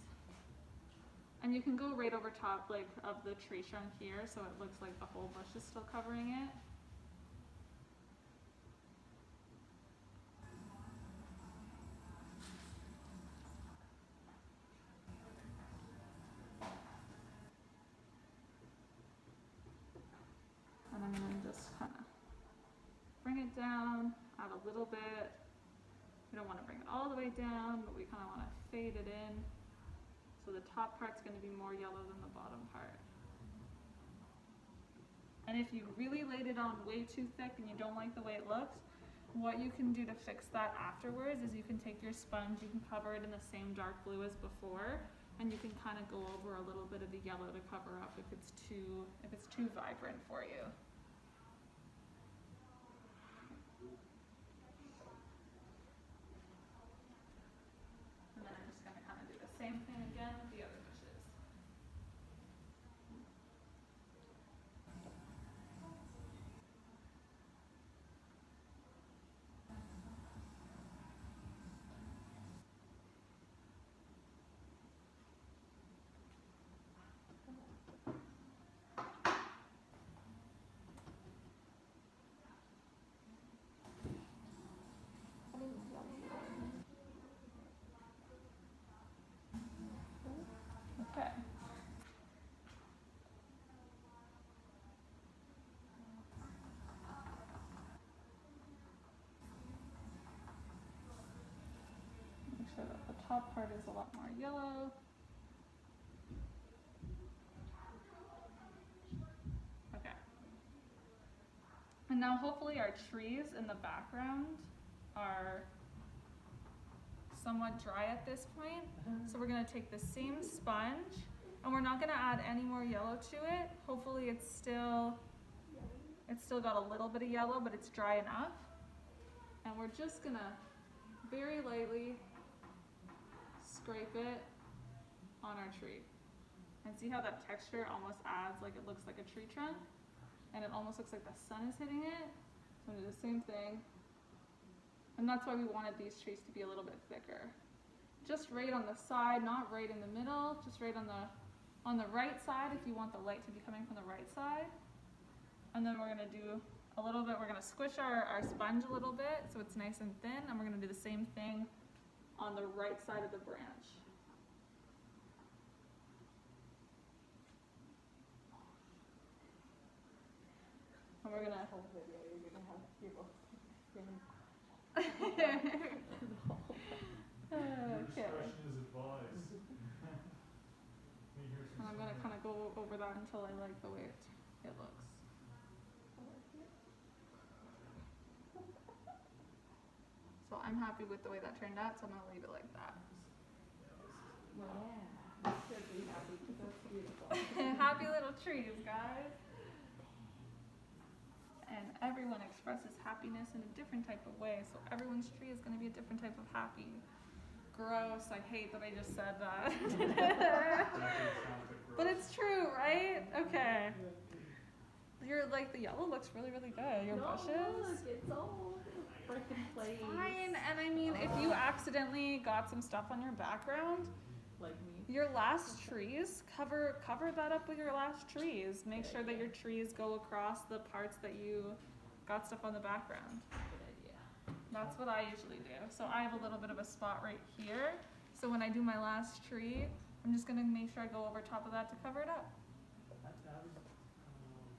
And you can go right over top like of the tree trunk here, so it looks like the whole bush is still covering it. And I'm gonna just kind of bring it down, add a little bit. We don't want to bring it all the way down, but we kind of want to fade it in. So the top part's going to be more yellow than the bottom part. And if you really laid it on way too thick and you don't like the way it looks, what you can do to fix that afterwards is you can take your sponge, you can cover it in the same dark blue as before, and you can kind of go over a little bit of the yellow to cover up if it's too vibrant for you. And then I'm just going to kind of do the same thing again with the other bushes. Okay. Make sure that the top part is a lot more yellow. Okay. And now hopefully our trees in the background are somewhat dry at this point. So we're gonna take the same sponge and we're not gonna add any more yellow to it. Hopefully it's still got a little bit of yellow, but it's dry enough. And we're just gonna very lightly scrape it on our tree. And see how that texture almost adds, like it looks like a tree trunk? And it almost looks like the sun is hitting it. So I'm gonna do the same thing. And that's why we wanted these trees to be a little bit thicker. Just right on the side, not right in the middle, just right on the right side if you want the light to be coming from the right side. And then we're gonna do a little bit, we're gonna squish our sponge a little bit so it's nice and thin, and we're gonna do the same thing on the right side of the branch. And we're gonna Whole video, you're gonna have people screaming. Your Okay. discretion is advised. May hear some And I'm gonna sort kind of go over that until I like the way it looks. So I'm happy with the way that turned out, so I'm gonna leave it like that. Well, yeah, you should be happy because that's beautiful. Happy little trees, guys. And everyone expresses happiness in a different type of way, so everyone's tree is gonna be a different type of happy. Gross, I hate that I just said that. But it's true, right? Okay. You're like, the yellow looks really, really good. Your bushes. Look, it's all freaking plays. Fine, and I mean, if you accidentally got some stuff on your background, Like me. your last trees, cover that up with your last trees. Make sure that your trees go across the parts that you got stuff on the background. Good idea. That's what I usually do. So I have a little bit of a spot right here. So when I do my last tree, I'm just gonna make sure I go over top of that to cover it up.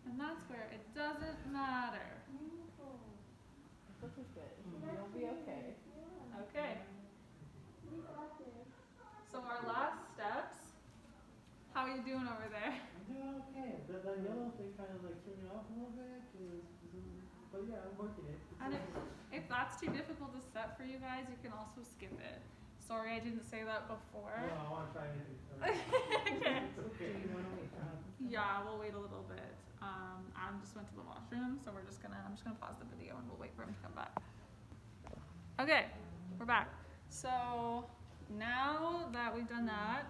And that's where it doesn't matter. This is good. You'll be okay. Okay. So our last steps. How are you doing over there? I'm doing okay. That yellow thing kind of like threw me off a little bit, but yeah, I'm working it. And if that's too difficult to set for you guys, you can also skip it. Sorry, I didn't say that before. No, I want to try anything. Okay. It's okay. Do you want to wait for him? Yeah, we'll wait a little bit. Adam just went to the washroom, so I'm just gonna pause the video and we'll wait for him to come back. Okay, we're back. So now that we've done that,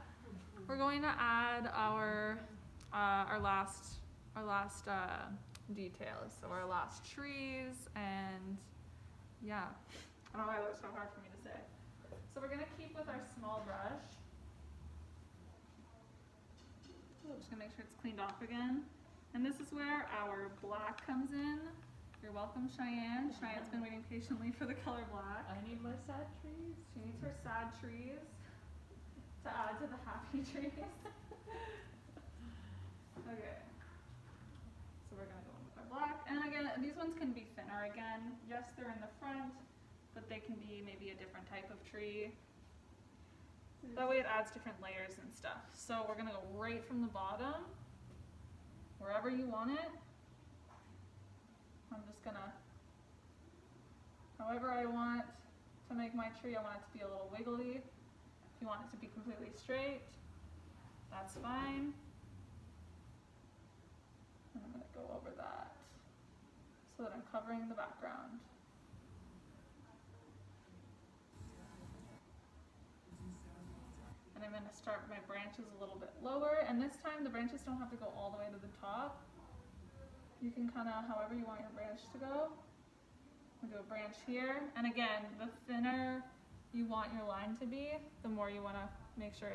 we're going to add our last details. So our last trees, and yeah, I don't know why that was so hard for me to say. So we're gonna keep with our small brush. Just gonna make sure it's cleaned off again. And this is where our black comes in. You're welcome, Cheyenne. Cheyenne's been waiting patiently for the color black. I need my sad trees. She needs her sad trees to add to the happy trees. Okay. So we're gonna go in with our black. And again, these ones can be thinner where again, yes, they're in the front, but they can be maybe a different type of tree. That way it adds different layers and stuff. So we're gonna go right from the bottom, wherever you want it. I'm just gonna, however I want to make my tree, I want it to be a little wiggly. If you want it to be completely straight, that's fine. And I'm gonna go over that so that I'm covering the background. And I'm gonna start my branches a little bit lower, and this time the branches don't have to go all the way to the top. You can kind of, however you want your branch to go. We'll do a branch here, and again, the thinner you want your line to be, the more you want to make sure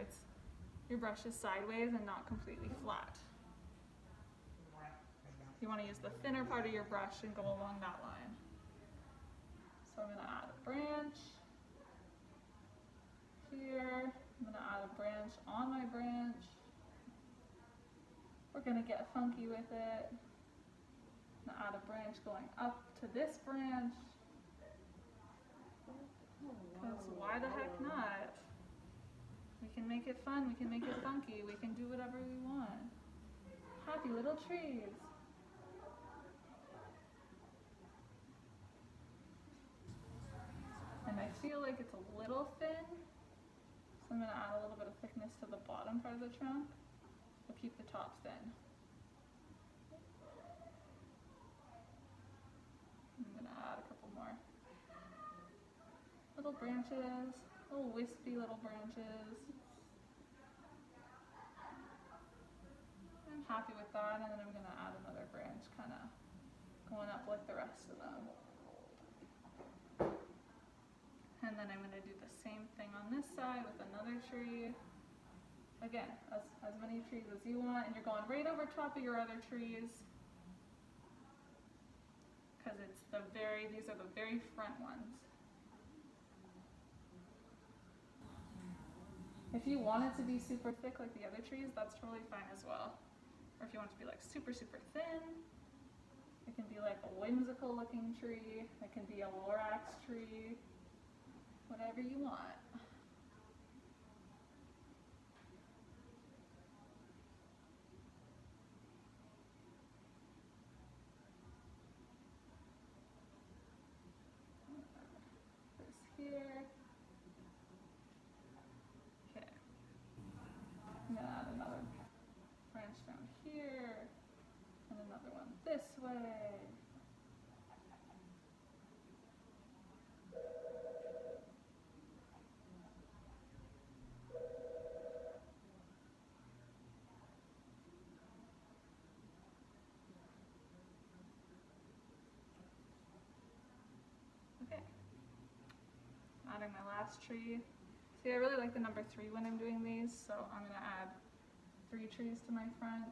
your brush is sideways and not completely flat. You want to use the thinner part of your brush and go along that line. So I'm going to add a branch here. I'm going to add a branch on my branch. We're going to get funky with it. I'm going to add a branch going up to this branch. Because why the heck not? We can make it fun, we can make it funky, we can do whatever we want. Happy little trees. And I feel like it's a little thin, so I'm going to add a little bit of thickness to the bottom part of the trunk, but keep the top thin. I'm going to add a couple more little branches, little wispy little branches. I'm happy with that, and then I'm going to add another branch kind of going up like the rest of them. And then I'm going to do the same thing on this side with another tree. Again, as many trees as you want, and you're going right over top of your other trees, because these are the very front ones. If you want it to be super thick like the other trees, that's totally fine as well. Or if you want it to be like super, super thin, it can be like a whimsical looking tree, it can be a Lorax tree, whatever you want. This here. Okay. I'm gonna add another branch down here, and another one this way. Okay. Adding my last tree. See, I really like the number 3 when I'm doing these, so I'm gonna add 3 trees to my front.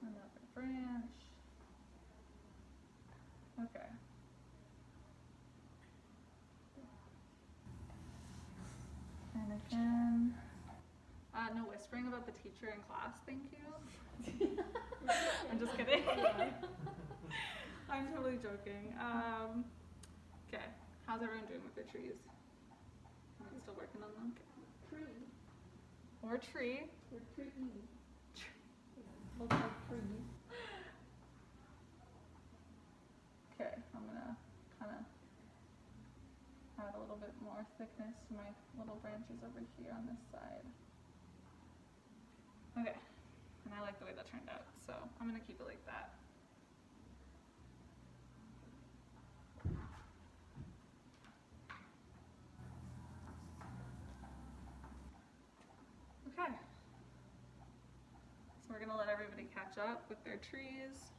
Another branch. Okay. And again, no whispering about the teacher in class, thank you. I'm just kidding. I'm totally joking. Okay, how's everyone doing with their trees? Are you still working on them? Tree. Or tree. Or tree. Looks like tree. Okay, I'm gonna kind of add a little bit more thickness to my little branches over here on this side. Okay, and I like the way that turned out, so I'm gonna keep it like that. Okay, so we're gonna let everybody catch up with their trees.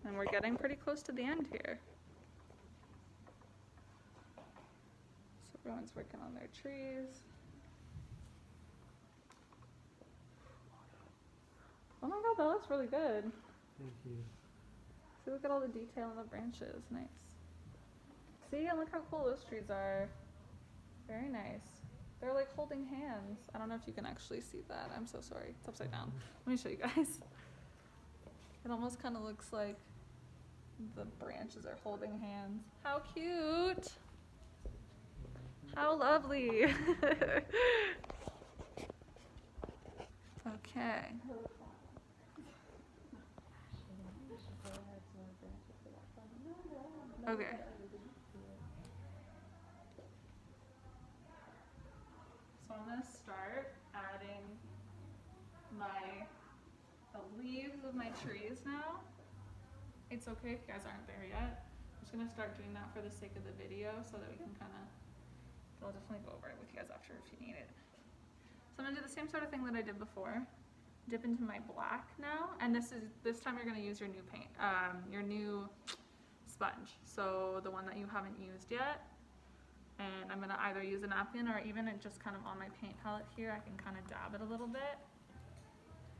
And we're getting pretty close to the end here. So everyone's working on their trees. that looks really good. Thank you. See, look at all the detail in the branches. Nice. See, and look how cool those trees are. Very nice. They're like holding hands. I don't know if you can actually see that. I'm so sorry. It's upside down. Let me show you guys. It almost kind of looks like the branches are holding hands. How cute! How lovely! Okay. Okay. So I'm gonna start adding the leaves of my trees now. It's okay if you guys aren't there yet. I'm just gonna start doing that for the sake of the video so that we can I'll definitely go over it with you guys after if you need it. So I'm gonna do the same sort of thing that I did before. Dip into my black now, and this time you're gonna use your new paint, your new sponge. So the one that you haven't used yet. And I'm gonna either use a napkin or even just kind of on my paint palette here, I can kind of dab it a little bit.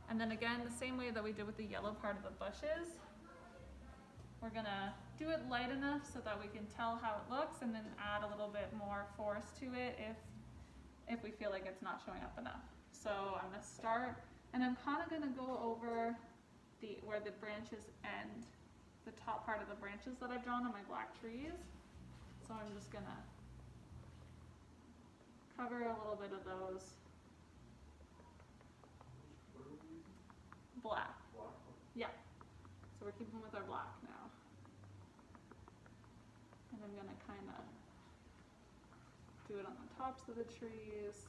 And then again, the same way that we did with the yellow part of the bushes, we're gonna do it light enough so that we can tell how it looks and then add a little bit more force to it if we feel like it's not showing up enough. So I'm gonna start, and I'm kind of gonna go over where the branches end, the top part of the branches that I've drawn on my black trees. So I'm just gonna cover a little bit of those. Black. Yeah. So we're keeping with our black now. And I'm gonna kind of do it on the tops of the trees.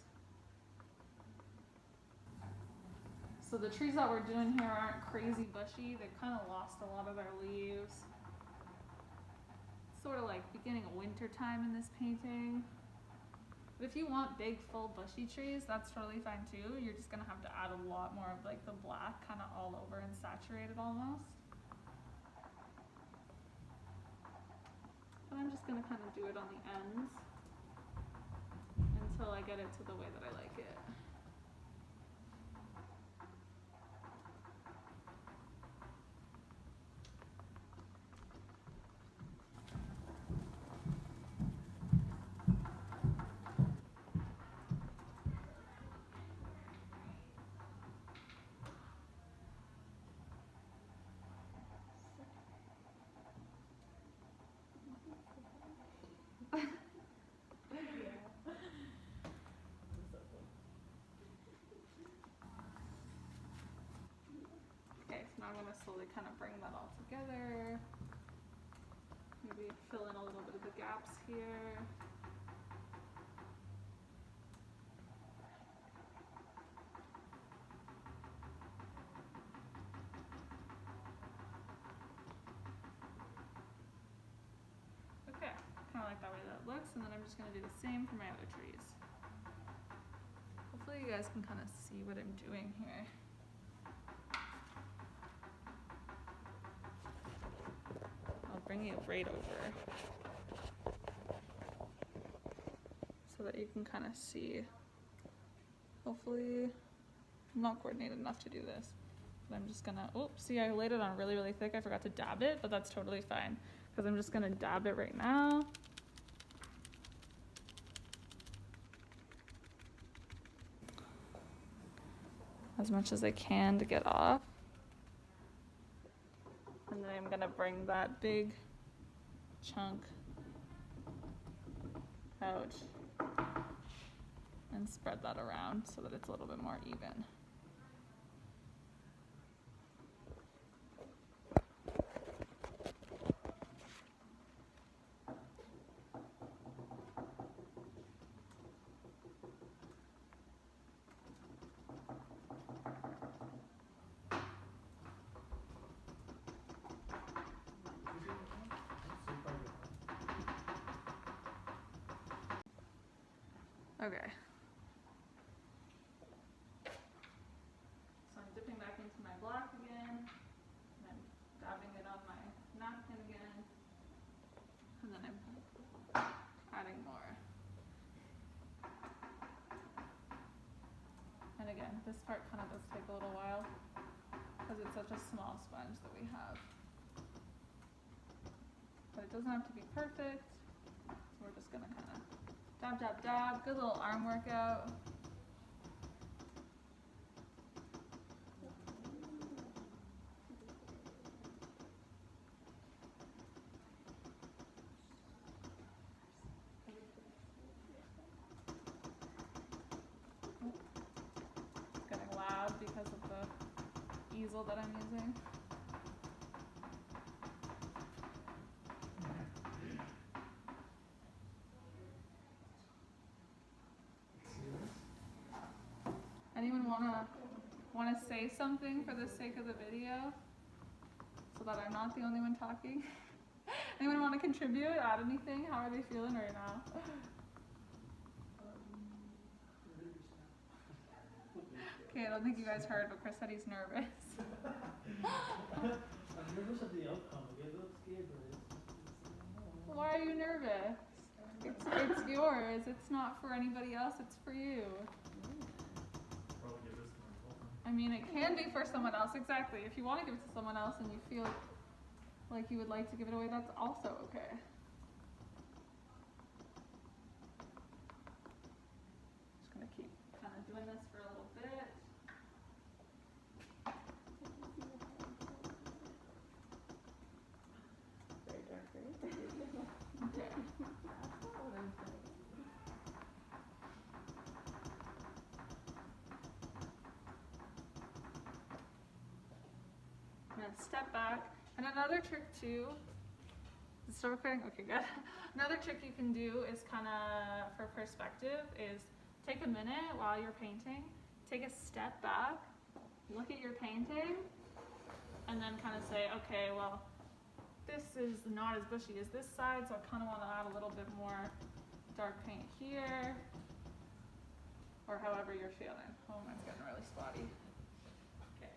So the trees that we're doing here aren't crazy bushy. They've kind of lost a lot of their leaves. It's sort of like beginning of winter time in this painting. But if you want big, full, bushy trees, that's totally fine too. You're just gonna have to add a lot more of like the black kind of all over and saturate it almost. But I'm just gonna kind of do it on the ends until I get it to the way that I like it. Okay, so now I'm gonna slowly kind of bring that all together. Maybe fill in a little bit of the gaps here. Okay, kind of like that way that looks, and then I'm just gonna do the same for my other trees. Hopefully you guys can kind of see what I'm doing here. I'll bring you right over so that you can kind of see. Hopefully, I'm not coordinated enough to do this, but I'm just gonna, oh, see, I laid it on really, really thick. I forgot to dab it, but that's totally fine because I'm just gonna dab it right now. As much as I can to get off. And then I'm gonna bring that big chunk out and spread that around so that it's a little bit more even. Okay. So I'm dipping back into my black again, and I'm dabbing it on my napkin again, and then I'm adding more. And again, this part kind of does take a little while. because it's such a small sponge that we have. But it doesn't have to be perfect, so we're just gonna kind of dab, dab, dab. Good little arm workout. It's getting loud because of the easel that I'm using. Anyone wanna say something for the sake of the video, so that I'm not the only one talking? Anyone wanna contribute? Add anything? How are they feeling right now? Okay, I don't think you guys heard, but Chris said he's nervous. I'm nervous of the outcome. I get a little scared, but it's Why are you nervous? It's yours. It's not for anybody else. It's for you. Probably give this to my girlfriend. I mean, it can be for someone else. Exactly. If you want to give it to someone else and you feel like you would like to give it away, that's also okay. Just gonna keep kind of doing this for a little bit. Very dark, right? Okay. I'm gonna step back. And another trick too, is it still recording? Okay, good. Another trick you can do is kind of, for perspective, is take a minute while you're painting, take a step back, look at your painting, and then kind of say, okay, well, this is not as bushy as this side, so I kind of want to add a little bit more dark paint here, or however you're feeling. Oh, mine's getting really spotty. Okay.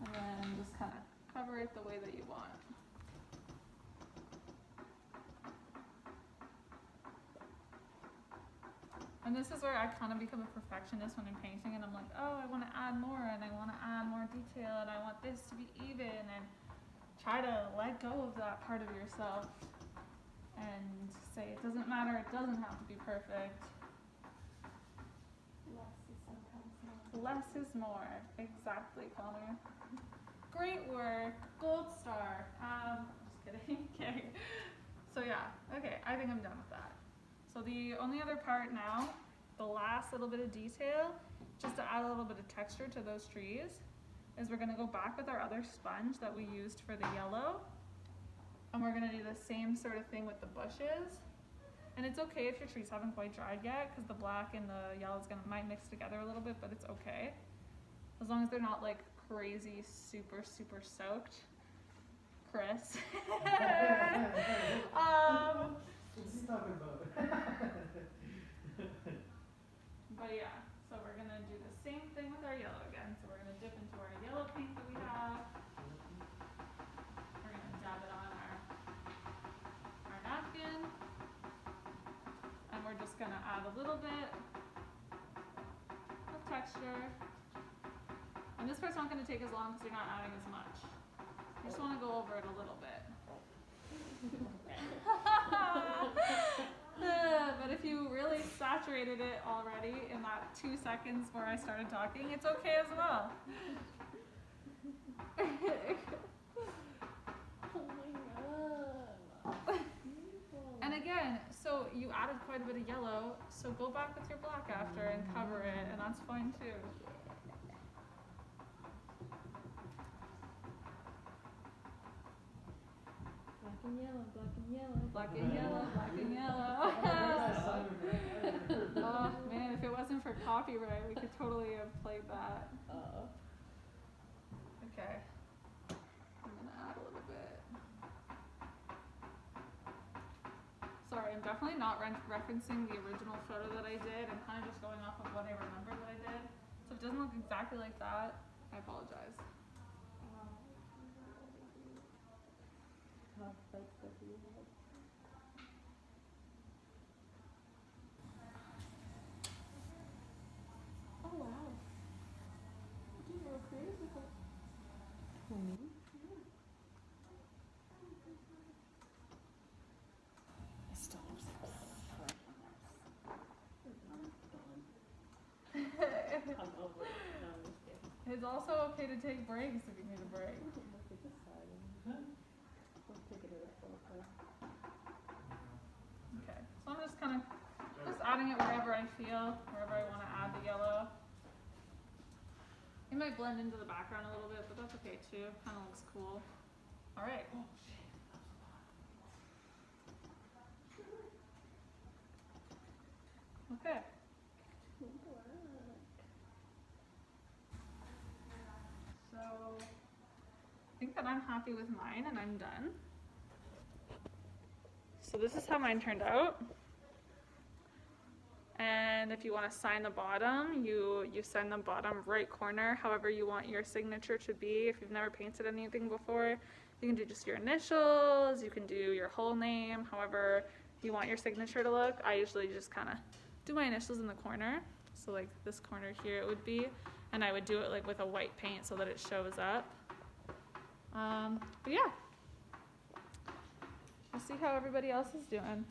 And then just kind of cover it the way that you want. And this is where I kind of become a perfectionist when I'm painting, and I'm like, oh, I want to add more, and I want to add more detail, and I want this to be even, and try to let go of that part of yourself and say it doesn't matter, it doesn't have to be perfect. Less is more. Exactly, Connor. Great work. Gold star. Just kidding. Okay. So yeah, okay, I think I'm done with that. So the only other part now, the last little bit of detail, just to add a little bit of texture to those trees, is we're gonna go back with our other sponge that we used for the yellow, and we're gonna do the same sort of thing with the bushes. And it's okay if your trees haven't quite dried yet, because the black and the yellow might mix together a little bit, but it's okay. As long as they're not like crazy, super soaked. Chris. What's he talking about? But yeah, so we're gonna do the same thing with our yellow again. So we're gonna dip into our yellow paint that we have. We're gonna dab it on our napkin. And we're just gonna add a little bit of texture. And this part's not gonna take as long because you're not adding as much. You just wanna go over it a little bit. But if you really saturated it already in that 2 seconds where I started talking, it's okay as well. And again, so you added quite a bit of yellow, so go back with your black after and cover it, and that's fine too. Black and yellow, black and yellow. Black and yellow, black and yellow. Oh man, if it wasn't for copyright, we could totally have played that. Okay. I'm gonna add a little bit. Sorry, I'm definitely not referencing the original photo that I did. I'm kind of just going off of what I remember that I did. So if it doesn't look exactly like that, I apologize. Oh wow. also okay to take breaks if you need a break. We'll take this side and we'll take it a little closer. Okay, so I'm just kind of just adding it wherever I feel, wherever I want to add the yellow. It might blend into the background a little bit, but that's okay too. Kind of looks cool. All right. Okay. So I think that I'm happy with mine and I'm done. So this is how mine turned out. And if you want to sign the bottom, you sign the bottom right corner, however you want your signature to be. If you've never painted anything before, you can do just your initials, you can do your whole name, however you want your signature to look. I usually just kind of do my initials in the corner. So like this corner here it would be, and I would do it like with a white paint so that it shows up. But yeah, we'll see how everybody else is doing.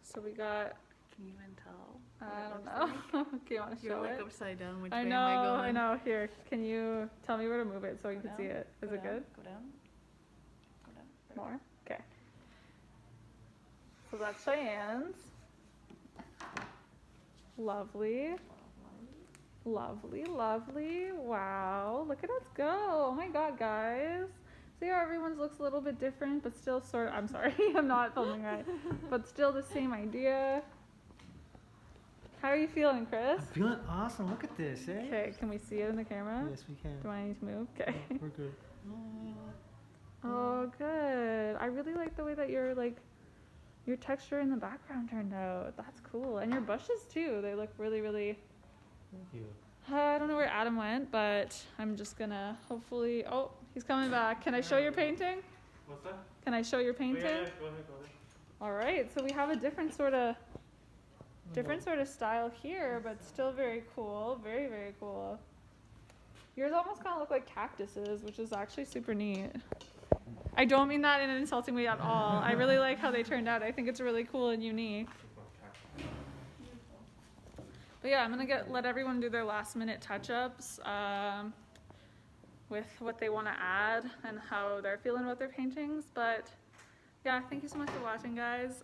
So we got, Can you even tell? I don't know. Okay, you want to You're show like it? upside down. Which I way know, am I going? I know. Here, can you tell me where to move it so you can see it? Is it good? Go down. Go down. More? Okay. So that's Cheyenne's. Lovely. Lovely, lovely. Wow. Look at us go. Oh my god, guys. See how everyone's looks a little bit different, but still sort of, I'm sorry, I'm not filming right. But still the same idea. How are you feeling, Chris? I'm feeling awesome. Look at this, eh? Okay, can we see it in the camera? Yes, we can. Do I need to move? Okay. No, we're good. Oh, good. I really like the way that your texture in the background turned out. That's cool. And your bushes too. They look really, really. Thank you. I don't know where Adam went, but I'm just gonna hopefully. Oh, he's coming back. Can I show your painting? What's that? Can I show your painting? Go ahead, go ahead. All right. So we have a different sort of style here, but still very cool. Very, very cool. Yours almost kind of look like cactuses, which is actually super neat. I don't mean that in an insulting way at all. I really like how they turned out. I think it's really cool and unique. But yeah, I'm gonna let everyone do their last minute touch-ups with what they want to add and how they're feeling about their paintings. But yeah, thank you so much for watching, guys.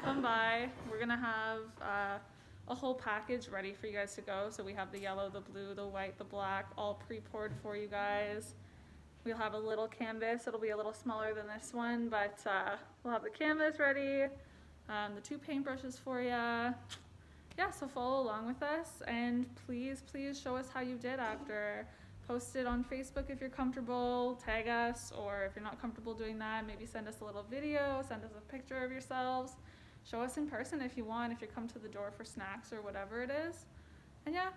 Come by. We're gonna have a whole package ready for you guys to go. So we have the yellow, the blue, the white, the black, all pre-poured for you guys. We'll have a little canvas. It'll be a little smaller than this one, but we'll have the canvas ready, the 2 paintbrushes for you. Yeah, so follow along with us, and please, please show us how you did after. Post it on Facebook if you're comfortable, tag us, or if you're not comfortable doing that, maybe send us a little video, send us a picture of yourselves. Show us in person if you want, if you come to the door for snacks or whatever it is. And yeah,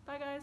bye guys.